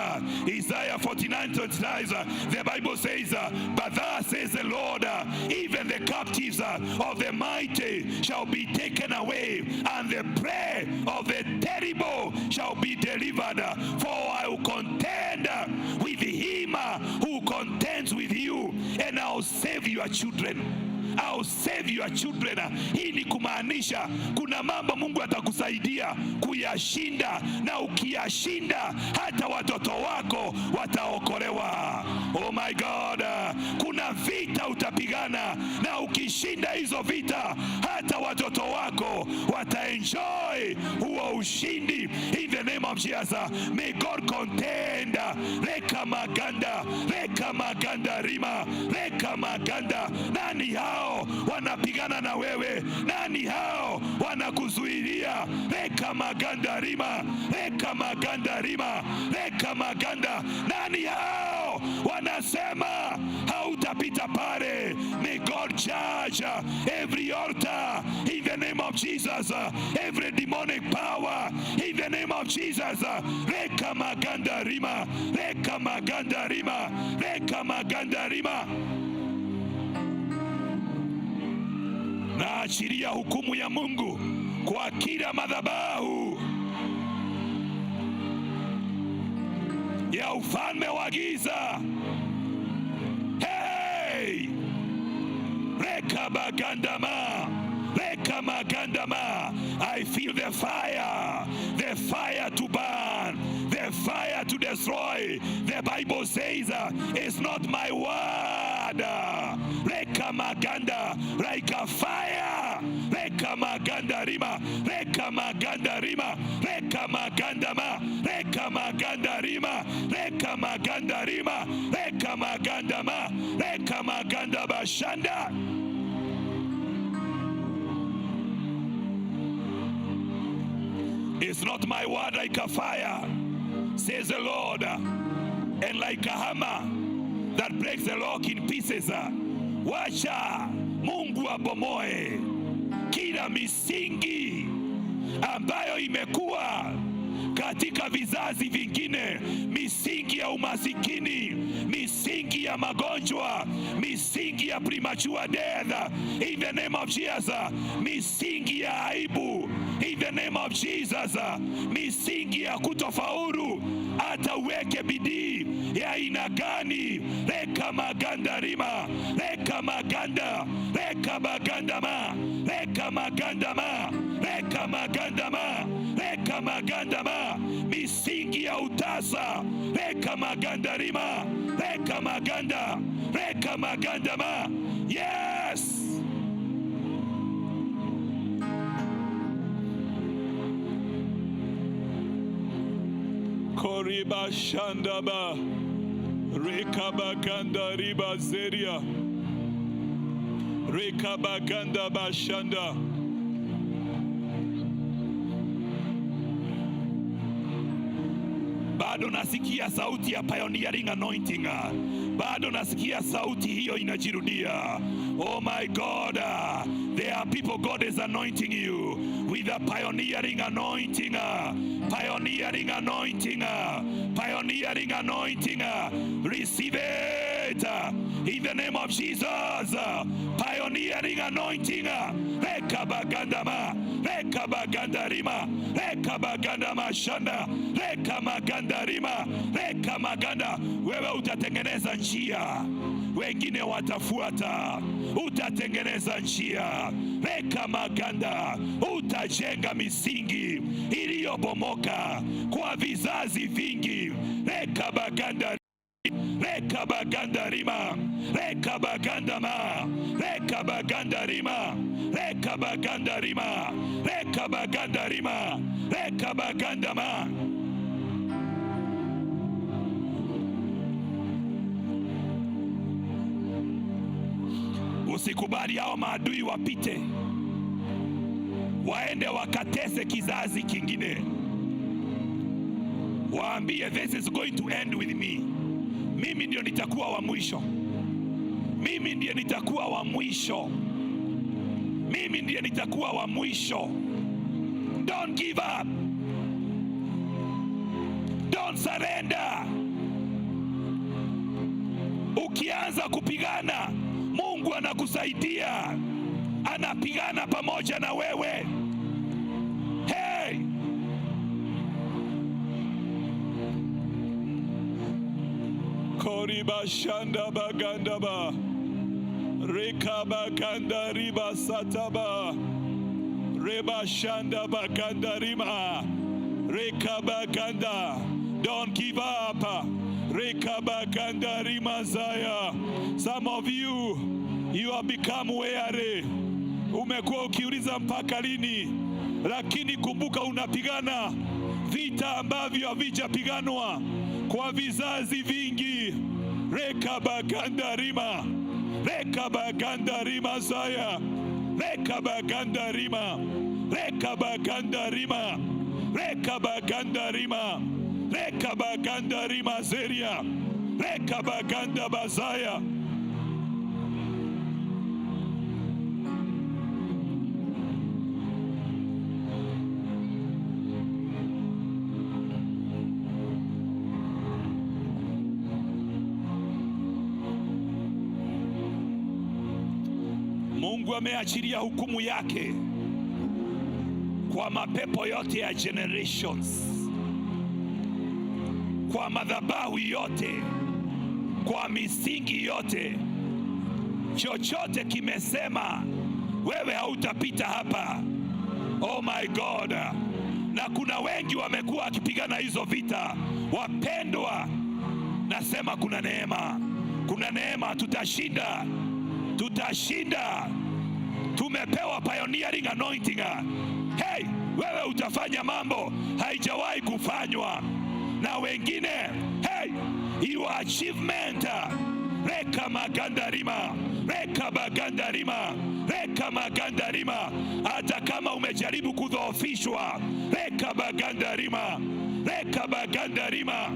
Isaiah 49:25, the Bible says, but thus says the Lord, even the captives of the mighty shall be taken away, and the prey of the terrible shall be delivered. For I will contend with him who contends with you, and I will save your children. I'll save your children. Hii ni kumaanisha kuna mambo Mungu atakusaidia kuyashinda, na ukiyashinda hata watoto wako wataokolewa. Oh my God, kuna vita utapigana, na ukishinda hizo vita hata watoto wako wataenjoy huo ushindi. In the name of Jesus, may God contend. Reka maganda, reka maganda rima, reka maganda. Nani hao wanapigana na wewe? Nani hao wanakuzuilia? Reka maganda rima, reka maganda rima, reka maganda. Nani hao wanasema hautapita pale? May God judge every altar in the name of Jesus, every demonic power in the name of Jesus. Reka maganda rima, reka maganda rima, reka maganda rima. Naachilia hukumu ya Mungu kwa kila madhabahu ya ufalme wa giza. Hey! Reka magandama, reka magandama. I feel the fire to burn, the fire to destroy. The Bible says, it's not my word. Reka maganda, like a fire. Reka maganda rima, reka maganda rima, reka maganda ma, reka maganda rima, reka maganda rima, reka maganda ma, reka maganda bashanda. It's not my word like a fire, says the Lord, and like a hammer that breaks the rock in pieces. Wacha Mungu abomoe kila misingi ambayo imekuwa katika vizazi vingine, misingi ya umasikini, misingi ya magonjwa, misingi ya premature death in the name of Jesus, misingi ya aibu in the name of Jesus, misingi ya kutofaulu hata uweke bidii ya aina gani. Reka maganda rima, reka maganda, reka maganda ma, reka maganda ma, reka maganda ma, reka maganda ma. Misingi ya utasa, reka maganda rima, reka maganda, reka maganda ma. Yes. Koriba shandaba, reka baganda riba zeria, reka baganda bashanda. Bado nasikia sauti ya pioneering anointing. Bado nasikia sauti hiyo inajirudia. Oh my God, there are people God is anointing you with a pioneering anointing. Pioneering anointing. Pioneering anointing. Receive it In the name of Jesus. Pioneering anointing. Rekabagandama. Rekabagandarima. Rekabagandama shanda. Rekamagandarima. Rekamaganda. Wewe utatengeneza njia, wengine watafuata. Utatengeneza njia. Rekamaganda. Utajenga misingi iliyobomoka kwa vizazi vingi. Rekabaganda. Rekabagandarima. Rekabagandama. Rekabagandarima. Rekabagandarima. Rekabagandarima. Rekabagandama. Usikubali hao maadui wapite, waende wakatese kizazi kingine. Waambie, this is going to end with me. Mimi ndio nitakuwa wa mwisho. Mimi ndiye nitakuwa wa mwisho. Mimi ndiye nitakuwa wa mwisho. Don't give up. Don't surrender. Ukianza kupigana, Mungu anakusaidia. Anapigana pamoja na wewe. Hey! Koriba shanda bagandaba. Reka baganda riba sataba. Reba shanda baganda rima. Reka baganda. Don't give up. Reka baganda rima zaya. Some of you have become weary. Umekuwa ukiuliza mpaka lini, lakini kumbuka unapigana vita ambavyo havijapiganwa kwa vizazi vingi. Rekabagandarima. Rekabagandarima zaya. Rekabagandarima. Rekabagandarima. Rekabagandarima. Rekabagandarima zeria. Rekabaganda bazaya. Mungu ameachilia hukumu yake kwa mapepo yote ya generations, kwa madhabahu yote, kwa misingi yote. Chochote kimesema wewe hautapita hapa. Oh my God. Na kuna wengi wamekuwa wakipigana hizo vita. Wapendwa, nasema kuna neema. Kuna neema, tutashinda. Tutashinda. Tumepewa pioneering anointing. Hey, wewe utafanya mambo haijawahi kufanywa na wengine. Hey, your achievement. Rekamagandarima. Rekabagandarima. Rekamagandarima. Hata kama umejaribu kudhoofishwa. Rekabagandarima. Rekabagandarima.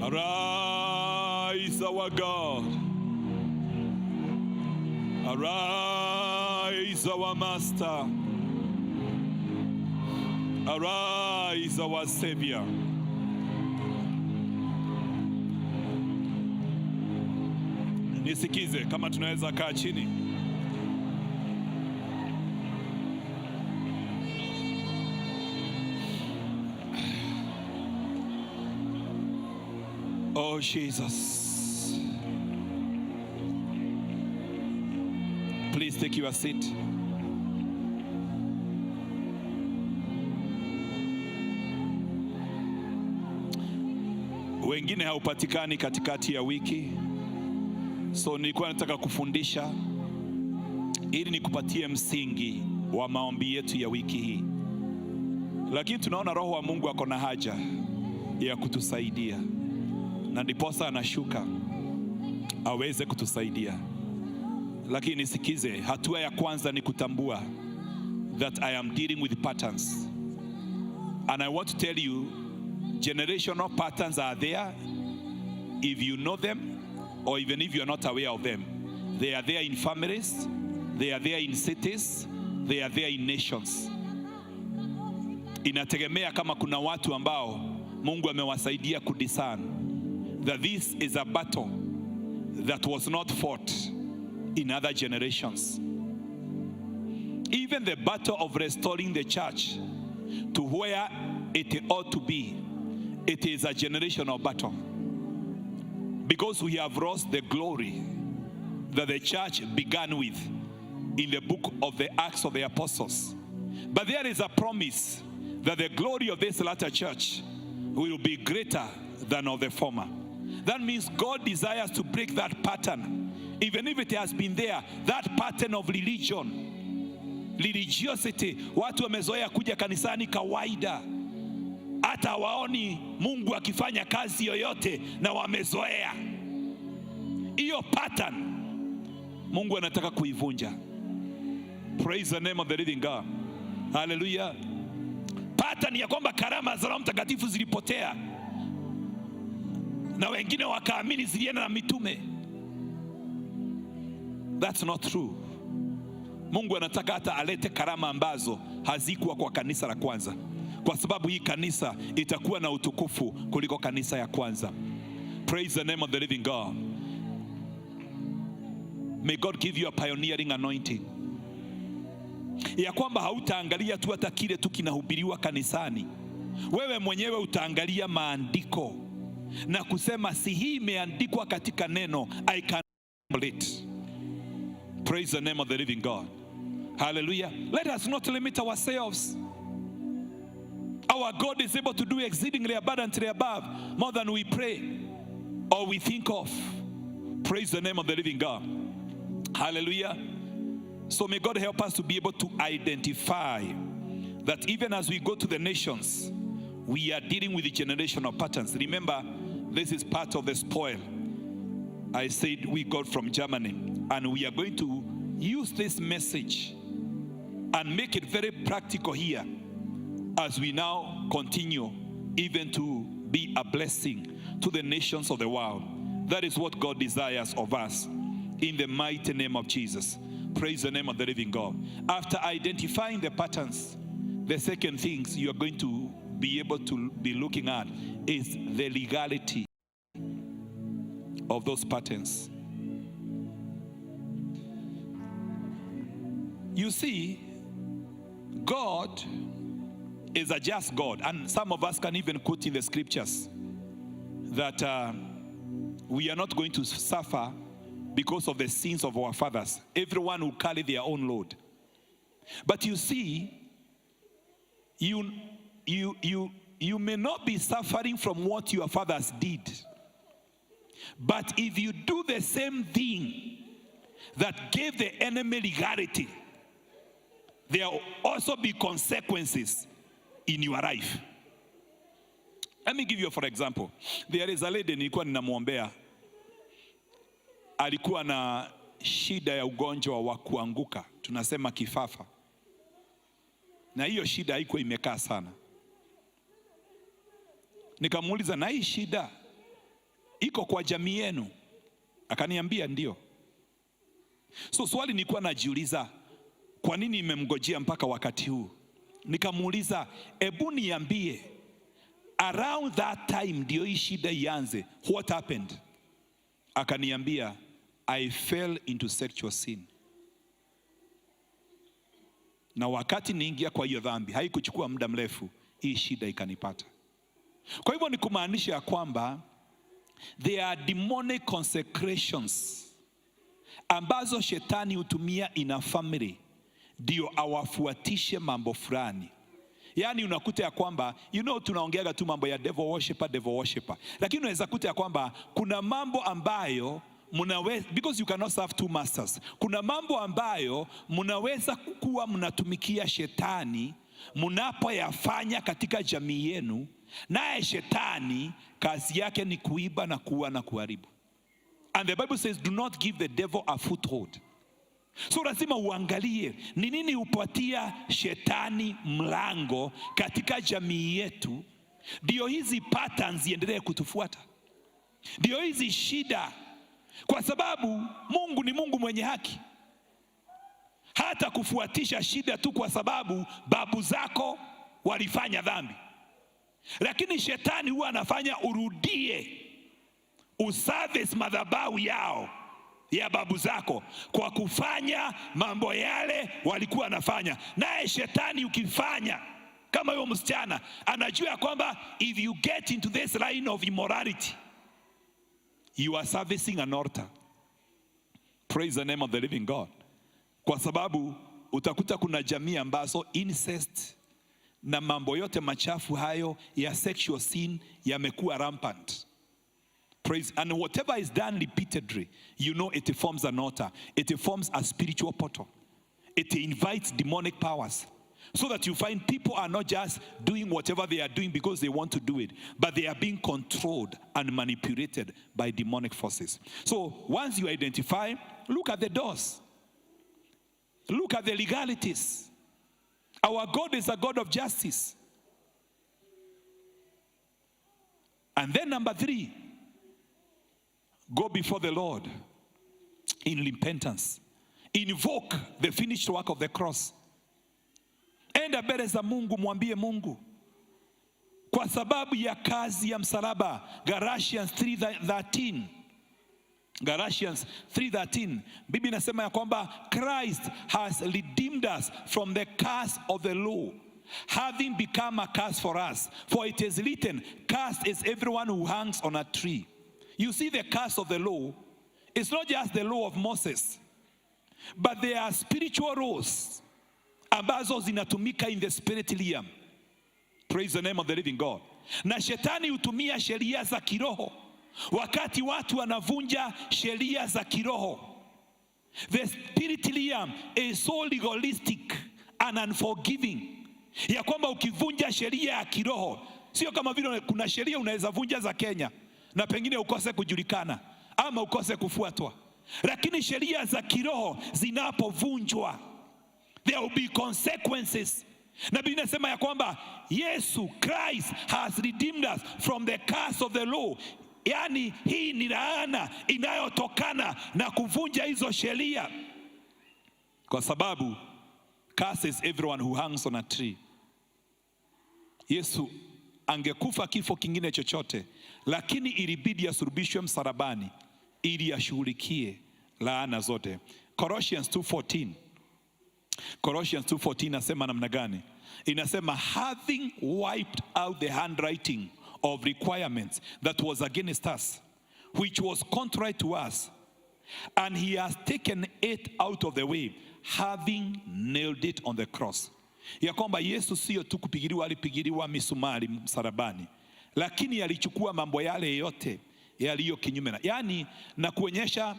Arise, our God. Arise, our Master. Arise, our Savior. Nisikize, kama tunaweza kaa chini. Oh Jesus. Please take your seat. Wengine haupatikani katikati ya wiki. So nilikuwa nataka kufundisha ili nikupatie msingi wa maombi yetu ya wiki hii. Lakini tunaona Roho wa Mungu ako na haja ya kutusaidia. Na ndiposa anashuka aweze kutusaidia. Lakini nisikize, hatua ya kwanza ni kutambua that I am dealing with patterns. And I want to tell you, generational patterns are there if you know them or even if you are not aware of them. They are there in families, they are there in cities, they are there in nations. Inategemea kama kuna watu ambao Mungu amewasaidia kudiscern that this is a battle that was not fought in other generations. Even the battle of restoring the church to where it ought to be, it is a generational battle. Because we have lost the glory that the church began with in the book of the Acts of the Apostles. But there is a promise that the glory of this latter church will be greater than of the former. That means God desires to break that pattern, even if it has been there, that pattern of religiosity. Watu wamezoea kuja kanisani kawaida, hata waoni Mungu akifanya kazi yoyote, na wamezoea hiyo pattern. Mungu anataka kuivunja. Praise the name of the living God. Hallelujah. Pattern ya kwamba karama za Roho Mtakatifu zilipotea na wengine wakaamini zilienda na mitume. That's not true. Mungu anataka hata alete karama ambazo hazikuwa kwa kanisa la kwanza, kwa sababu hii kanisa itakuwa na utukufu kuliko kanisa ya kwanza. Praise the name of the living God. May God give you a pioneering anointing, ya kwamba hautaangalia tu hata kile tu kinahubiriwa kanisani. Wewe mwenyewe utaangalia maandiko na kusema, si hii imeandikwa katika neno, I can handle it. Praise the name of the living God. Hallelujah. Let us not limit ourselves. Our God is able to do exceedingly abundantly above more than we pray or we think of. Praise the name of the living God. Hallelujah. So may God help us to be able to identify that even as we go to the nations, we are dealing with the generational patterns. Remember, this is part of the spoil I said we got from Germany, and we are going to use this message and make it very practical here as we now continue even to be a blessing to the nations of the world. That is what God desires of us, in the mighty name of Jesus. Praise the name of the living God. After identifying the patterns, the second things you are going to be able to be looking at is the legality of those patterns. You see, God is a just God, and some of us can even quote in the scriptures that we are not going to suffer because of the sins of our fathers. Everyone will carry their own load. But you see, you may not be suffering from what your fathers did, but if you do the same thing that gave the enemy legality, there will also be consequences in your life. Let me give you for example. There is a lady nilikuwa ninamwombea. Alikuwa na shida ya ugonjwa wa kuanguka, tunasema kifafa. Na hiyo shida haikuwa imekaa sana. Nikamuuliza, na hii shida iko kwa jamii yenu? Akaniambia ndio. So swali nilikuwa najiuliza, kwa nini imemngojea mpaka wakati huu? Nikamuuliza, ebu niambie, around that time ndio hii shida ianze, what happened? Akaniambia, I fell into sexual sin. Na wakati niingia kwa hiyo dhambi, haikuchukua muda mrefu, hii shida ikanipata. Kwa hivyo ni kumaanisha ya kwamba there are demonic consecrations ambazo shetani hutumia in a family ndio awafuatishe mambo fulani. Yaani unakuta ya kwamba, tunaongeaga tu mambo ya devil worshiper. Lakini unaweza kuta ya kwamba kuna mambo ambayo because you cannot serve two masters. Kuna mambo ambayo mnaweza kuwa mnatumikia shetani mnapoyafanya katika jamii yenu, naye shetani kazi yake ni kuiba na kuua na kuharibu. And the Bible says, do not give the devil a foothold. So lazima uangalie ni nini upatia shetani mlango katika jamii yetu, ndio hizi patterns ziendelee kutufuata, ndio hizi shida. Kwa sababu Mungu ni Mungu mwenye haki. Hata kufuatisha shida tu kwa sababu babu zako walifanya dhambi. Lakini shetani huwa anafanya urudie uservice madhabahu yao ya babu zako kwa kufanya mambo yale walikuwa wanafanya. Naye shetani ukifanya kama huyo msichana, anajua kwamba if you get into this line of immorality, you are servicing an altar. Praise the name of the living God. Kwa sababu utakuta kuna jamii ambazo incest na mambo yote machafu hayo ya sexual sin yamekuwa rampant. Praise, and whatever is done repeatedly, you know it forms an altar. It forms a spiritual portal. It invites demonic powers. So that you find people are not just doing whatever they are doing because they want to do it, but they are being controlled and manipulated by demonic forces. So once you identify, look at the doors. Look at the legalities. Our God is a God of justice. And then number 3, go before the Lord in repentance. Invoke the finished work of the cross. Enda mbele za Mungu, mwambie Mungu kwa sababu ya kazi ya msalaba. Galatians 3:13. Galatians 3:13. Biblia inasema ya kwamba Christ has redeemed us from the curse of the law, having become a curse for us. For it is written, cursed is everyone who hangs on a tree. You see, the curse of the law is not just the law of Moses, but there are spiritual laws ambazo zinatumika in the spirit realm. Praise the name of the living God. Na shetani hutumia sheria za kiroho wakati watu wanavunja sheria za kiroho. The spirit realm is so legalistic and unforgiving, ya kwamba ukivunja sheria ya kiroho, sio kama vile kuna sheria unaweza vunja za Kenya na pengine ukose kujulikana ama ukose kufuatwa. Lakini sheria za kiroho zinapovunjwa, there will be consequences. Na Biblia inasema ya kwamba Yesu Christ has redeemed us from the curse of the law. Yani hii ni laana inayotokana na kuvunja hizo sheria. Kwa sababu curses everyone who hangs on a tree. Yesu angekufa kifo kingine chochote, lakini ilibidi asulubishwe msalabani ili ashughulikie laana zote. Colossians 2:14. Colossians 2:14 nasema namna gani? Inasema having wiped out the handwriting of requirements that was against us, which was contrary to us, and he has taken it out of the way, having nailed it on the cross. Ya kwamba Yesu sio tu kupigiliwa, alipigiliwa misumari msalabani, lakini alichukua mambo yale yote yaliyo kinyume na, yani na kuonyesha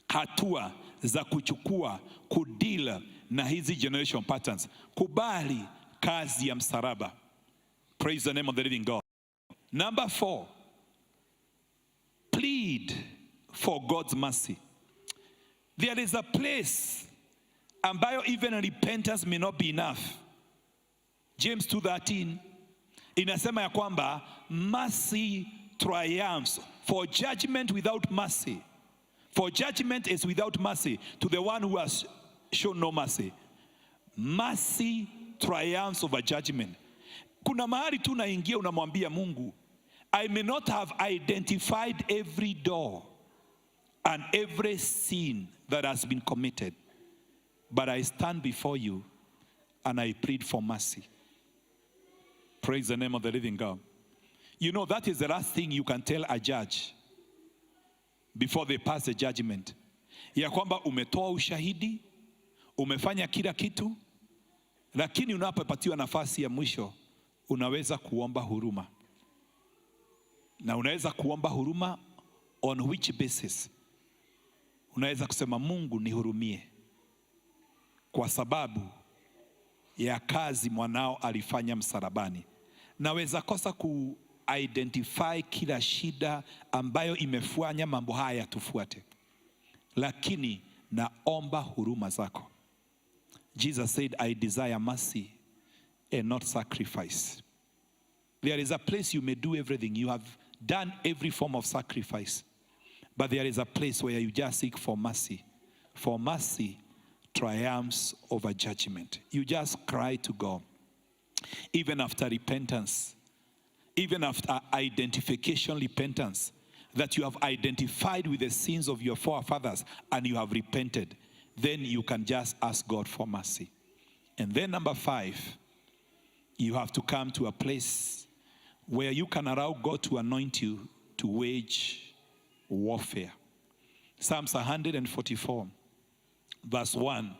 hatua za kuchukua kudeal na hizi generation patterns. Kubali kazi ya msalaba. Praise the name of the living God. Number 4, plead for God's mercy. There is a place ambayo even repentance may not be enough. James 2:13 inasema ya kwamba mercy triumphs, for judgment without mercy. For judgment is without mercy to the one who has shown no mercy. Mercy triumphs over judgment. Kuna mahali tu unaingia unamwambia Mungu, I may not have identified every door and every sin that has been committed, but I stand before you and I plead for mercy. Praise the name of the living God. You know, that is the last thing you can tell a judge before they pass the judgment. Ya kwamba umetoa ushahidi, umefanya kila kitu, lakini unapopatiwa nafasi ya mwisho unaweza kuomba huruma. Na unaweza kuomba huruma on which basis? Unaweza kusema Mungu nihurumie kwa sababu ya kazi mwanao alifanya msalabani. Naweza kosa identify kila shida ambayo imefanya mambo haya tufuate, lakini naomba huruma zako. Jesus said, I desire mercy and not sacrifice. There is a place you may do everything. You have done every form of sacrifice, but there is a place where you just seek for mercy. For mercy triumphs over judgment. You just cry to God. even after repentance, even after identification repentance, that you have identified with the sins of your forefathers and you have repented, then you can just ask God for mercy. And then number 5, you have to come to a place where you can allow God to anoint you to wage warfare. Psalms 144, verse 1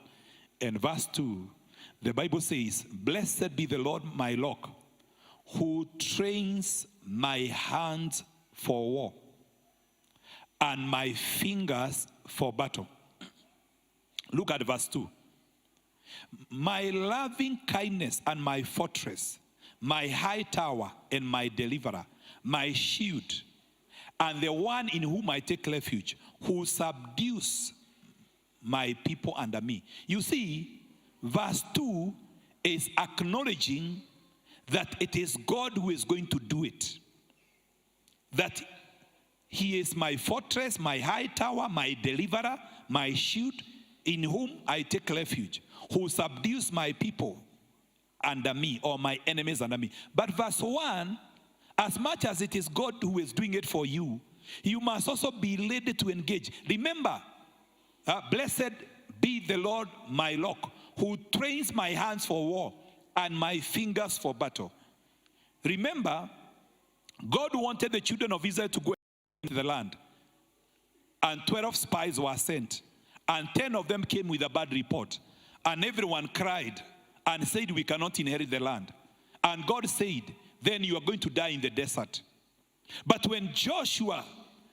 and verse 2, the Bible says, "Blessed be the Lord my rock, who trains my hands for war and my fingers for battle." Look at verse 2. "My loving kindness and my fortress, my high tower and my deliverer, my shield, and the one in whom I take refuge, who subdues my people under me." You see, verse 2 is acknowledging that it is God who is going to do it. That he is my fortress, my high tower, my deliverer, my shield, in whom I take refuge, who subdues my people under me, or my enemies under me. But verse 1, as much as it is God who is doing it for you, you must also be ready to engage. Remember, blessed be the Lord my rock, who trains my hands for war and my fingers for battle. Remember, God wanted the children of Israel to go into the land, and 12 spies were sent, and 10 of them came with a bad report, and everyone cried and said, "We cannot inherit the land." And God said, "Then you are going to die in the desert." But when Joshua,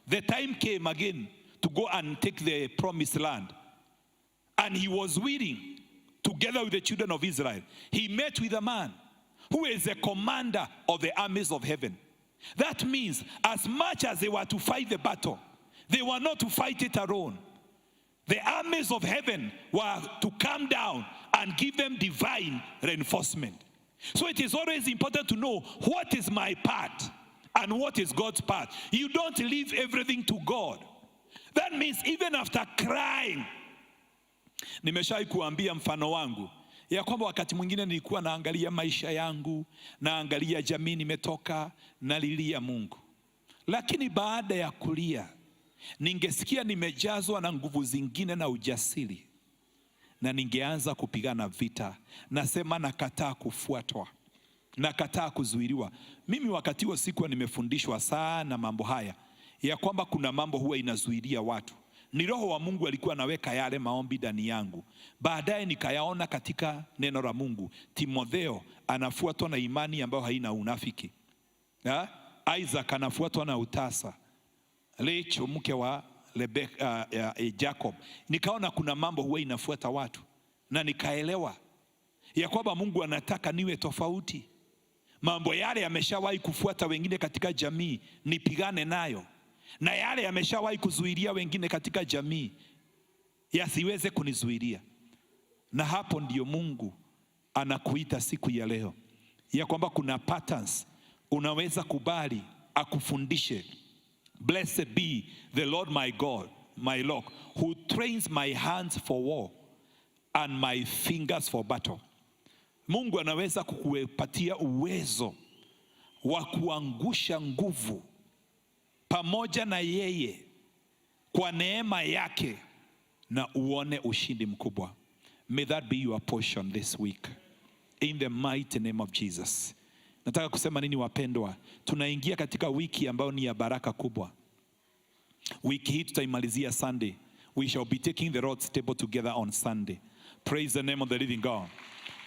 the time came again to go and take the promised land, and he was willing, together with the children of Israel, he met with a man who is the commander of the armies of heaven. That means as much as they were to fight the battle, they were not to fight it alone. The armies of heaven were to come down and give them divine reinforcement. So it is always important to know what is my part and what is God's part. You don't leave everything to God. That means even after crying. Nimeshai kuambia mfano wangu ya kwamba wakati mwingine nilikuwa naangalia maisha yangu, naangalia jamii nimetoka, nalilia Mungu. Lakini baada ya kulia, ningesikia nimejazwa na nguvu zingine na ujasiri, na ningeanza kupigana vita. Nasema nakataa kufuatwa, nakataa kuzuiliwa. Mimi wakati huo sikuwa nimefundishwa sana mambo haya, ya kwamba kuna mambo huwa inazuilia watu. Ni Roho wa Mungu alikuwa anaweka yale maombi ndani yangu. Baadaye nikayaona katika neno la Mungu. Timotheo anafuatwa na imani ambayo haina unafiki. Isaac anafuatwa na utasa. Rachel mke wa Jacob. Nikaona kuna mambo huwa inafuata watu, na nikaelewa ya kwamba Mungu anataka niwe tofauti. Mambo yale yameshawahi kufuata wengine katika jamii, nipigane nayo. Na yale yameshawahi kuzuilia wengine katika jamii, yasiweze kunizuilia. Na hapo ndiyo Mungu anakuita siku ya leo, ya kwamba kuna patterns unaweza kubali akufundishe. Blessed be the Lord my God, my rock, who trains my hands for war and my fingers for battle. Mungu anaweza kukupatia uwezo wa kuangusha nguvu pamoja na yeye kwa neema yake, na uone ushindi mkubwa. May that be your portion this week, in the mighty name of Jesus. Nataka kusema nini wapendwa? Tunaingia katika wiki ambayo ni ya baraka kubwa. Wiki hii tutaimalizia Sunday. We shall be taking the Lord's table together on Sunday. Praise the name of the living God.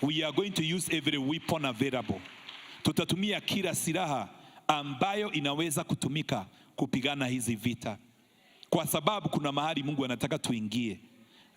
We are going to use every weapon available. Tutatumia kila silaha ambayo inaweza kutumika kupigana hizi vita, kwa sababu kuna mahali Mungu anataka tuingie.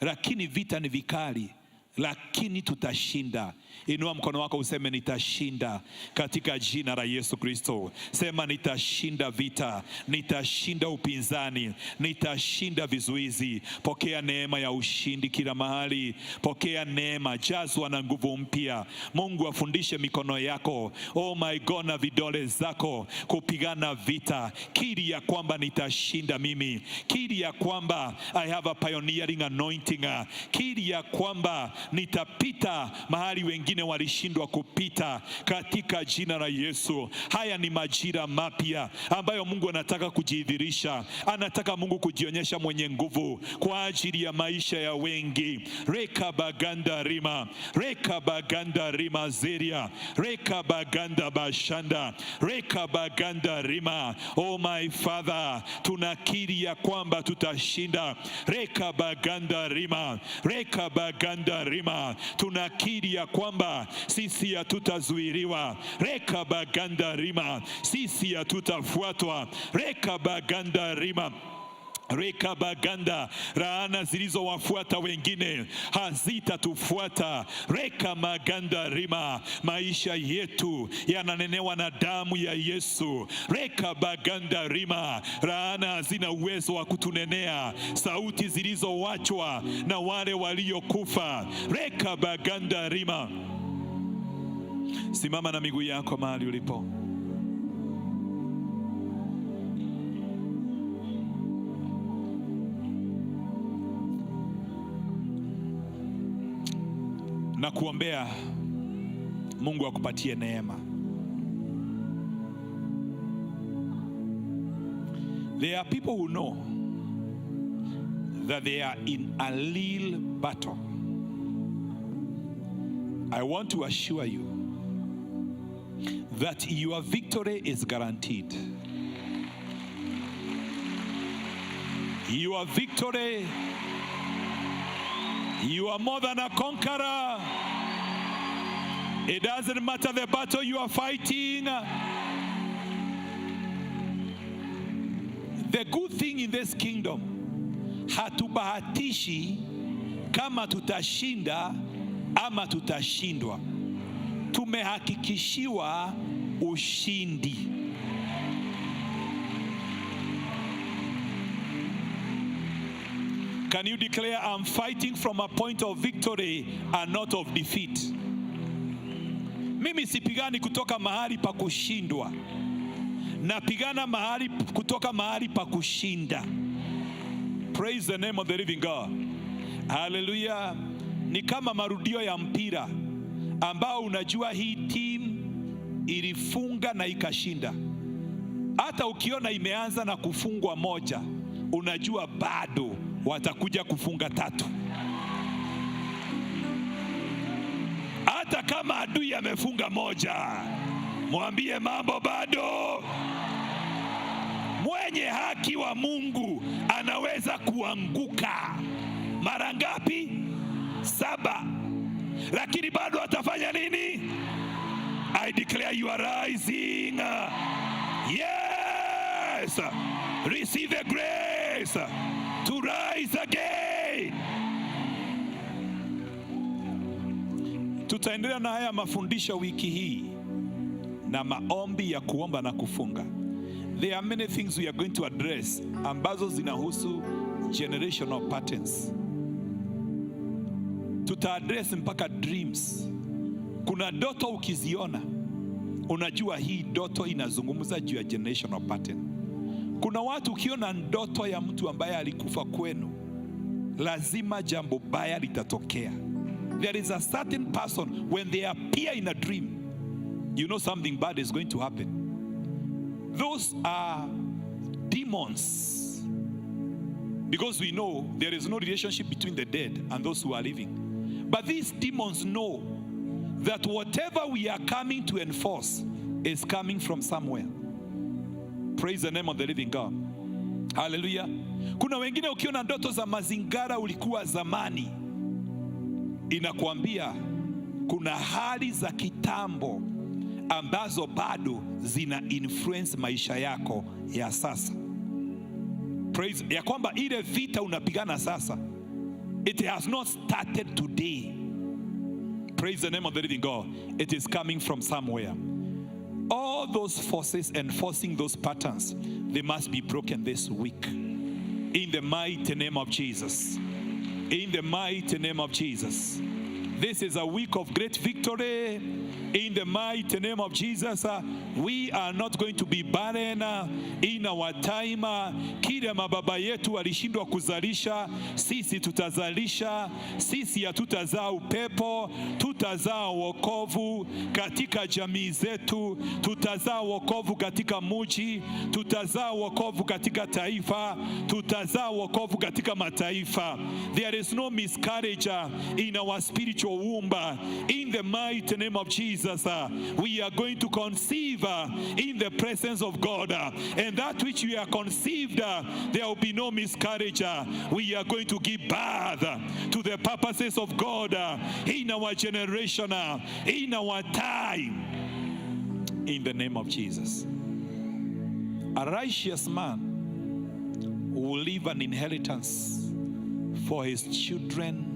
Lakini vita ni vikali, lakini tutashinda. Inua mkono wako useme nitashinda katika jina la Yesu Kristo. Sema nitashinda vita, nitashinda upinzani, nitashinda vizuizi. Pokea neema ya ushindi kila mahali. Pokea neema, jazwa na nguvu mpya. Mungu afundishe mikono yako, oh my God, na vidole zako kupigana vita. Kiri ya kwamba nitashinda mimi. Kiri ya kwamba I have a pioneering anointing. Kiri ya kwamba nitapita mahali wengine walishindwa kupita katika jina la Yesu. Haya ni majira mapya ambayo Mungu anataka kujidhihirisha. Anataka Mungu kujionyesha mwenye nguvu kwa ajili ya maisha ya wengi. Reka baganda rima, reka baganda rima zeria, reka baganda bashanda, reka baganda rima. Oh my Father, tunakiri ya kwamba tutashinda. Reka baganda rima, reka baganda rima. Tunakiri ya kwamba sisi hatutazuiliwa. Reka baganda rima, sisi hatutafuatwa. Reka baganda rima. Reka baganda, laana zilizowafuata wengine hazitatufuata. Reka maganda rima, maisha yetu yananenewa na damu ya Yesu. Reka baganda rima, laana hazina uwezo wa kutunenea. Sauti zilizowachwa na wale waliokufa. Reka baganda rima. Simama na miguu yako mahali ulipo. Na kuombea Mungu akupatie neema. There are people who know that they are in a real battle. I want to assure you that your victory is guaranteed. Your victory, you are more than a conqueror. It doesn't matter the battle you are fighting. The good thing in this kingdom, hatubahatishi kama tutashinda ama tutashindwa. Tumehakikishiwa ushindi. Can you declare, I'm fighting from a point of victory and not of defeat? Mimi sipigani kutoka mahali pa kushindwa. Napigana kutoka mahali pa kushinda. Praise the name of the living God. Hallelujah. Ni kama marudio ya mpira ambao unajua hii team ilifunga na ikashinda. Hata ukiona imeanza na kufungwa moja, unajua bado watakuja kufunga 3. Hata kama adui amefunga moja, mwambie mambo bado. Mwenye haki wa Mungu anaweza kuanguka mara ngapi? 7. Lakini bado atafanya nini? I declare you are rising. Yes. Receive the grace to rise again. Tutaendelea na haya mafundisho wiki hii na maombi ya kuomba na kufunga. There are many things we are going to address ambazo zinahusu generational patterns. Tuta-address mpaka dreams. Kuna ndoto ukiziona, unajua hii ndoto inazungumza juu ya generational pattern. Kuna watu ukiona ndoto ya mtu ambaye alikufa kwenu, lazima jambo baya litatokea. There is a certain person, when they appear in a dream, you know something bad is going to happen. Those are demons. Because we know there is no relationship between the dead and those who are living. But these demons know that whatever we are coming to enforce is coming from somewhere. Praise the name of the living God. Hallelujah. Kuna wengine ukiona ndoto za mazingara ulikuwa zamani, inakuambia kuna hali za kitambo ambazo bado zina influence maisha yako ya sasa. Praise, ya kwamba ile vita unapigana sasa, it has not started today. Praise the name of the living God. It is coming from somewhere. All those forces enforcing those patterns, they must be broken this week. In the mighty name of Jesus. In the mighty name of Jesus. This is a week of great victory In the mighty name of Jesus, we are not going to be barren in our time. Kile mababa yetu walishindwa kuzalisha, sisi tutazalisha. Sisi hatutazaa upepo, tutazaa wokovu katika jamii zetu, tutazaa wokovu katika mji, tutazaa wokovu katika taifa, tutazaa wokovu katika mataifa. There is no miscarriage in our spiritual womb. In the mighty name of Jesus, we are going to conceive in the presence of God, and that which we are conceived, there will be no miscarriage. We are going to give birth to the purposes of God in our generation, in our time, in the name of Jesus. A righteous man will leave an inheritance for his children.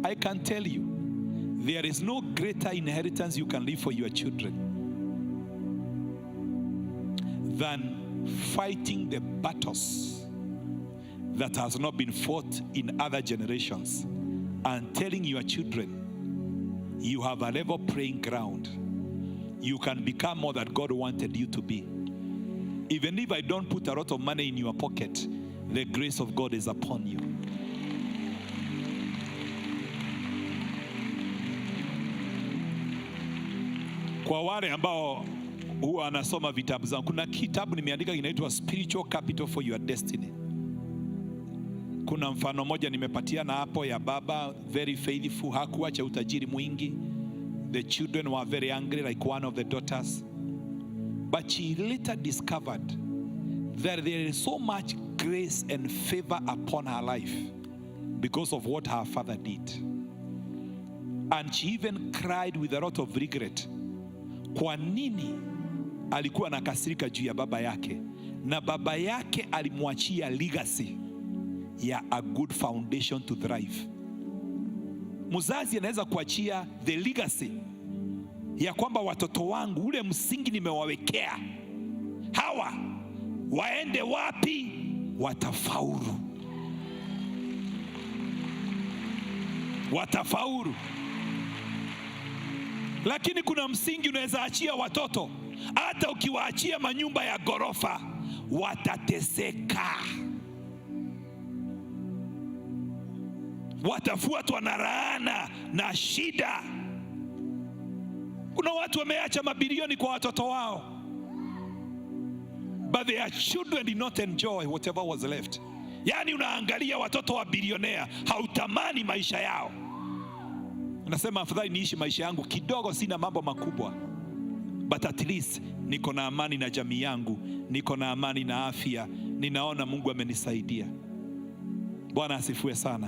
I can tell you, there is no greater inheritance you can leave for your children than fighting the battles that has not been fought in other generations, and telling your children you have a level playing ground. You can become more than God wanted you to be. Even if I don't put a lot of money in your pocket, the grace of God is upon you. Kwa wale ambao huwa anasoma vitabu zangu, kuna kitabu nimeandika kinaitwa Spiritual Capital for Your Destiny. Kuna mfano moja nimepatiana hapo ya baba, very faithful, hakuacha utajiri mwingi. The children were very angry, like one of the daughters. But she later discovered that there is so much grace and favor upon her life because of what her father did. And she even cried with a lot of regret. Kwa nini alikuwa anakasirika juu ya baba yake? Na baba yake alimwachia legacy ya a good foundation to thrive. Mzazi anaweza kuachia the legacy ya kwamba watoto wangu, ule msingi nimewawekea, hawa waende wapi watafaulu. Watafaulu. Lakini kuna msingi unaweza achia watoto, hata ukiwaachia manyumba ya gorofa watateseka. Watafuatwa na laana na shida. Kuna watu wameacha mabilioni kwa watoto wao, but their children did not enjoy whatever was left. Yani unaangalia watoto wa bilionea, hautamani maisha yao. Unasema afadhali niishi maisha yangu kidogo, sina mambo makubwa, but at least niko na amani na jamii yangu, niko na amani na afya, ninaona Mungu amenisaidia. Bwana asifiwe sana.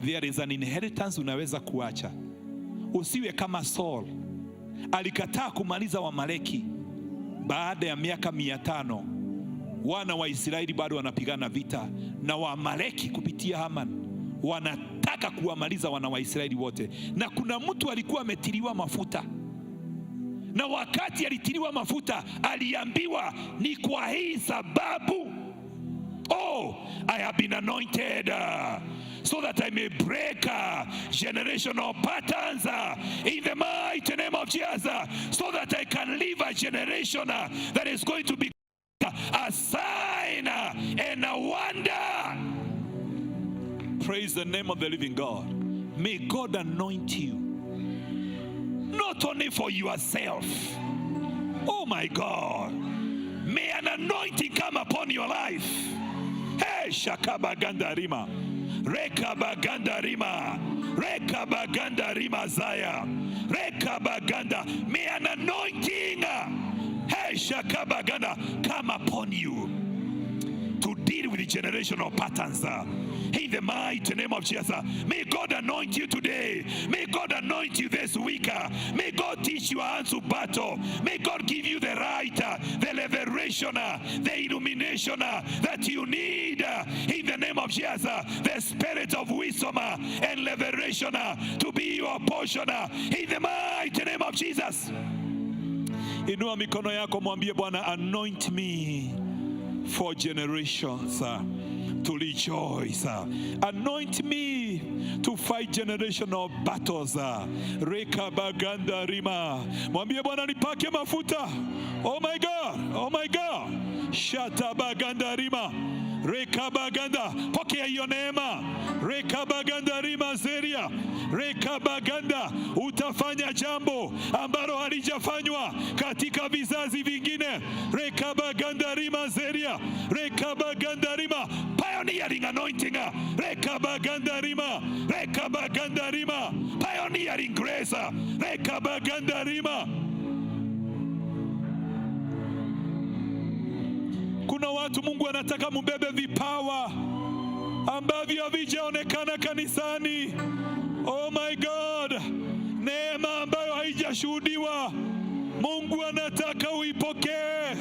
There is an inheritance unaweza kuacha. Usiwe kama Saul. Alikataa kumaliza Wamaleki. Baada ya miaka 500 wana wa Israeli bado wanapigana vita na Wamaleki kupitia Haman. Wanataka kuwamaliza wana wa Israeli wote. Na kuna mtu alikuwa ametiliwa mafuta, na wakati alitiliwa mafuta aliambiwa, ni kwa hii sababu, oh, I have been anointed so that I may break generational patterns in the mighty name of Jesus, so that I can live a generation that is going to be a sign and a wonder. Praise the name of the living God. May God anoint you, not only for yourself. Oh my God, may an anointing come upon your life. Hey, Shakabaganda Rima, Rekabaganda Rima, Rekabaganda Rima Zaya, Rekabaganda. May an anointing, hey, Shakabaganda, come upon you to deal with the generational patterns. In the mighty name of Jesus, may God anoint you today. May God anoint you this week. May God teach you how to battle. May God give you the right, the liberation, the illumination that you need. In the name of Jesus, the spirit of wisdom and liberation to be your portion. In the mighty name of Jesus. Inua mikono yako, mwambie Bwana, anoint me for generations. to rejoice. Anoint me to fight generational battles. Rekabaganda rima. Mwambie Bwana nipake mafuta. Oh my God, oh my God. Shatabaganda rima. Rekabaganda, pokea hiyo neema. Rekabaganda rima zeria. Rekabaganda, utafanya jambo ambalo halijafanywa katika vizazi vingine. Rekabaganda rima zeria. Rekabaganda rima, pioneering anointing. Rekabaganda rima. Rekabaganda rima, pioneering grace. Rekabaganda rima. Kuna watu Mungu anataka mbebe vipawa ambavyo havijaonekana kanisani. Oh my God, neema ambayo haijashuhudiwa, Mungu anataka uipokee.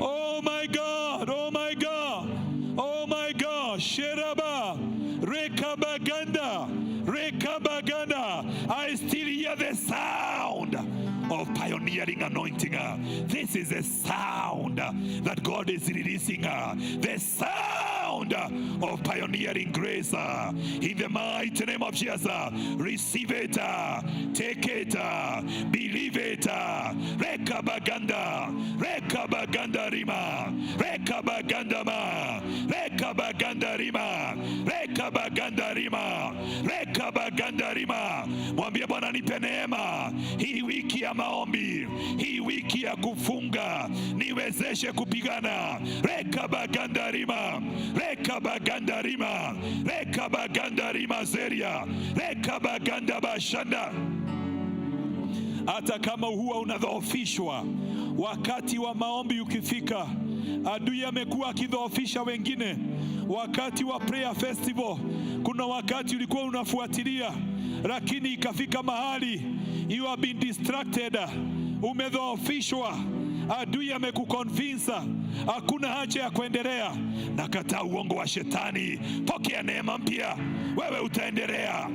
Oh my God, oh my God, oh my God. Sheraba, rekabaganda, rekabaganda. I still hear the sound of pioneering anointing. This is a sound that God is releasing. The sound of pioneering grace. In the mighty name of Jesus, receive it, take it, believe it. Rekabaganda, rekabaganda rima, rekabaganda ma, rekabaganda rima, rekabaganda rima, rekabaganda rima. Mwambie Bwana nipe neema hii wiki ya maombi, hii wiki ya kufunga, niwezeshe kupigana. Rekabaganda rima, rekabaganda rima, rekabaganda rima zeria, rekabaganda bashanda. Hata kama huwa unadhoofishwa, wakati wa maombi ukifika, adui amekuwa akidhoofisha wengine. Wakati wa prayer festival, kuna wakati ulikuwa unafuatilia, lakini ikafika mahali you have been distracted, umedhoofishwa, adui amekuconvince hakuna haja ya kuendelea. Nakataa uongo wa shetani, pokea neema mpya, wewe utaendelea.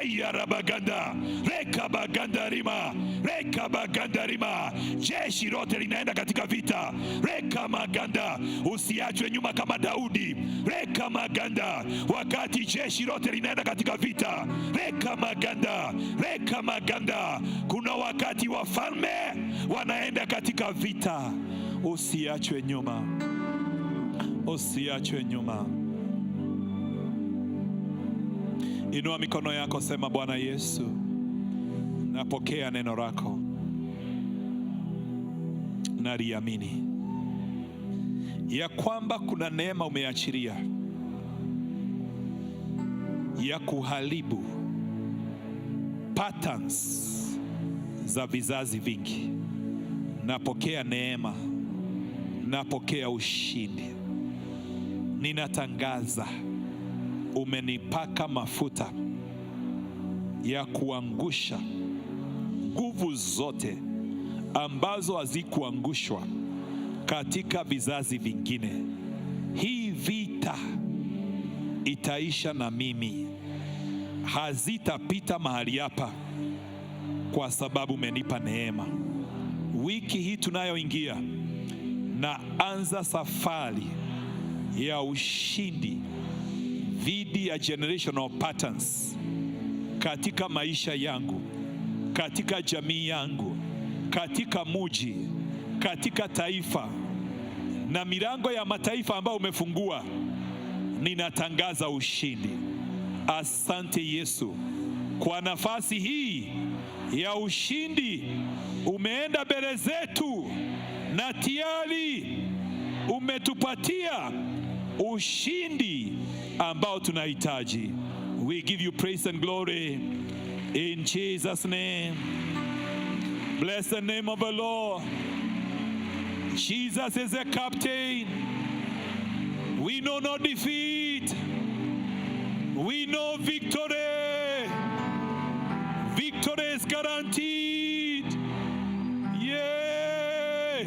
Hey arabaganda, rekabaganda rima, rekabaganda rima. Jeshi lote linaenda katika vita. Rekamaganda, usiachwe nyuma kama Daudi. Rekamaganda, wakati jeshi lote linaenda katika vita. Rekamaganda, rekamaganda. Kuna wakati wafalme wanaenda katika vita. Usiachwe nyuma, usiachwe nyuma. Inua mikono yako, sema Bwana Yesu, napokea neno lako, naliamini ya kwamba kuna neema umeachilia ya kuharibu patterns za vizazi vingi. Napokea neema, napokea ushindi. Ninatangaza umenipaka mafuta ya kuangusha nguvu zote ambazo hazikuangushwa katika vizazi vingine. Hii vita itaisha na mimi, hazitapita mahali hapa, kwa sababu umenipa neema. Wiki hii tunayoingia, na anza safari ya ushindi dhidi ya generational patterns katika maisha yangu, katika jamii yangu, katika muji, katika taifa na milango ya mataifa ambayo umefungua. Ninatangaza ushindi. Asante Yesu kwa nafasi hii ya ushindi. Umeenda mbele zetu na tayari umetupatia ushindi ambao tunahitaji. We give you praise and glory in Jesus' name. Bless the name of the Lord. Jesus is a captain. We know no defeat. We know victory. Victory is guaranteed. Yeah.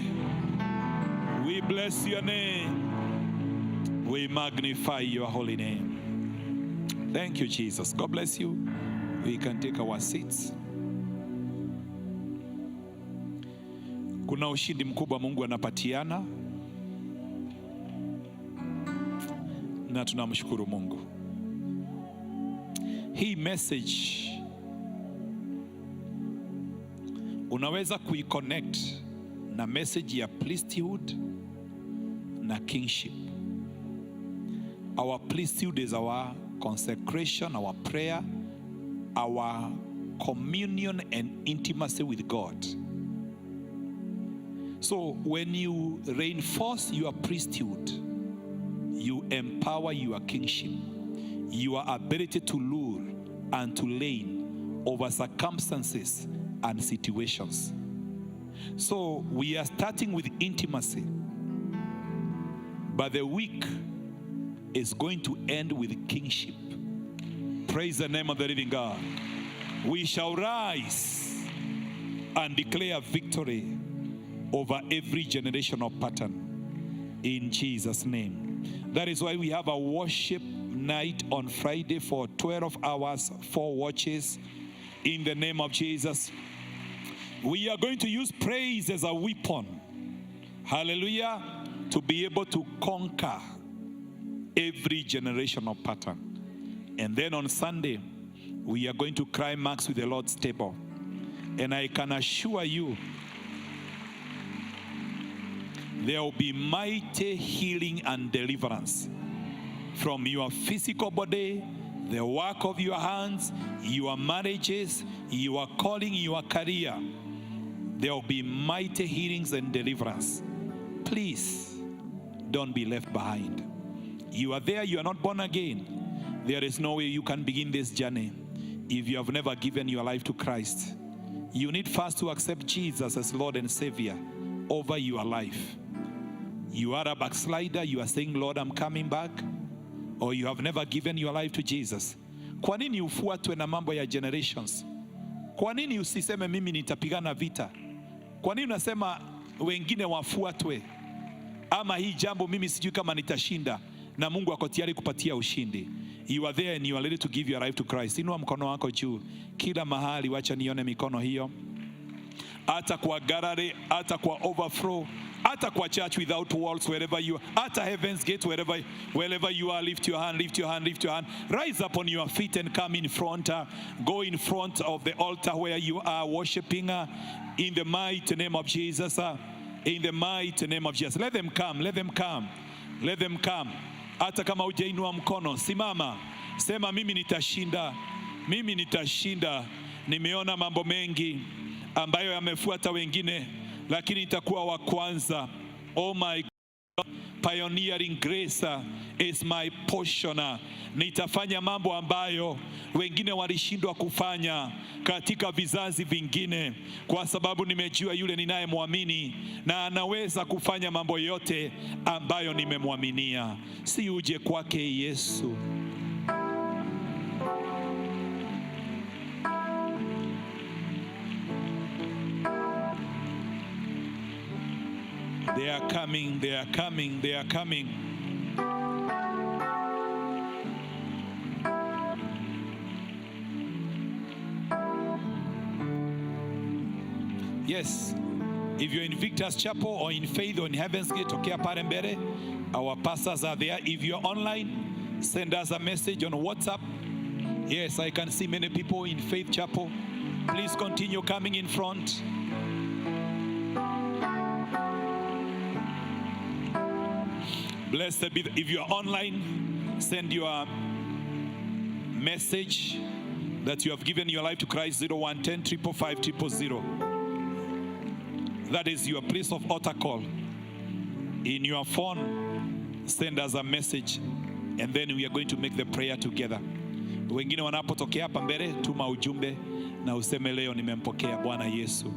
We bless your name. We magnify your holy name. Thank you, Jesus. God bless you. We can take our seats. Kuna ushindi mkubwa Mungu anapatiana, na tunamshukuru Mungu. Hii message unaweza kuiconnect na message ya priesthood na kingship. Our priesthood is our consecration, our prayer, our communion and intimacy with God. So when you reinforce your priesthood, you empower your kingship, your ability to rule and to reign over circumstances and situations. So we are starting with intimacy, but the week is going to end with kingship. Praise the name of the living God. We shall rise and declare victory over every generational pattern in Jesus' name. That is why we have a worship night on Friday for 12 hours, 4 watches in the name of Jesus. We are going to use praise as a weapon, hallelujah, to be able to conquer every generational pattern. And then on Sunday, we are going to climax with the Lord's table. And I can assure you, there will be mighty healing and deliverance from your physical body, the work of your hands, your marriages, your calling, your career. There will be mighty healings and deliverance. Please don't be left behind. You are there, you are not born again. There is no way you can begin this journey if you have never given your life to Christ. You need first to accept Jesus as Lord and Savior over your life. You are a backslider, you are saying, Lord, I'm coming back. Or you have never given your life to Jesus. Kwa nini ufuatwe na mambo ya generations? Kwa nini usiseme mimi nitapigana vita? Kwa nini unasema wengine wafuatwe? Ama hii jambo mimi sijui kama nitashinda, na Mungu ako tayari kupatia ushindi. You are there and you are ready to give your life to Christ. Inua mkono wako juu kila mahali, wacha nione mikono hiyo. Hata kwa gallery, hata kwa overflow, hata kwa church without walls, wherever you are, hata heaven's gate, wherever you are, lift your hand, lift your hand, lift your hand. Rise up on your feet and come in front. Go in front of the altar where you are worshiping in the mighty name of Jesus. In the mighty name of Jesus. Let them come, let them come, let them come. Hata kama hujainua mkono, simama. Sema mimi nitashinda. Mimi nitashinda. Nimeona mambo mengi ambayo yamefuata wengine, lakini nitakuwa wa kwanza. Oh my God, pioneering grace is my portion. Nitafanya mambo ambayo wengine walishindwa kufanya katika vizazi vingine, kwa sababu nimejua yule ninayemwamini na anaweza kufanya mambo yote ambayo nimemwaminia. Si uje kwake Yesu. They are coming, they are coming, they are coming. Yes, if you're in Victor's Chapel or in Faith or in Heaven's Gate, tokea pale mbele, our pastors are there. If you're online, send us a message on WhatsApp. Yes, I can see many people in Faith Chapel. Please continue coming in front. Blessed be if you are online, send your message that you have given your life to Christ. 0110 555 000. That is your place of altar call. In your phone, send us a message, and then we are going to make the prayer together. Wengine wanapotokea hapa mbele, tuma ujumbe na useme leo nimempokea Bwana Yesu.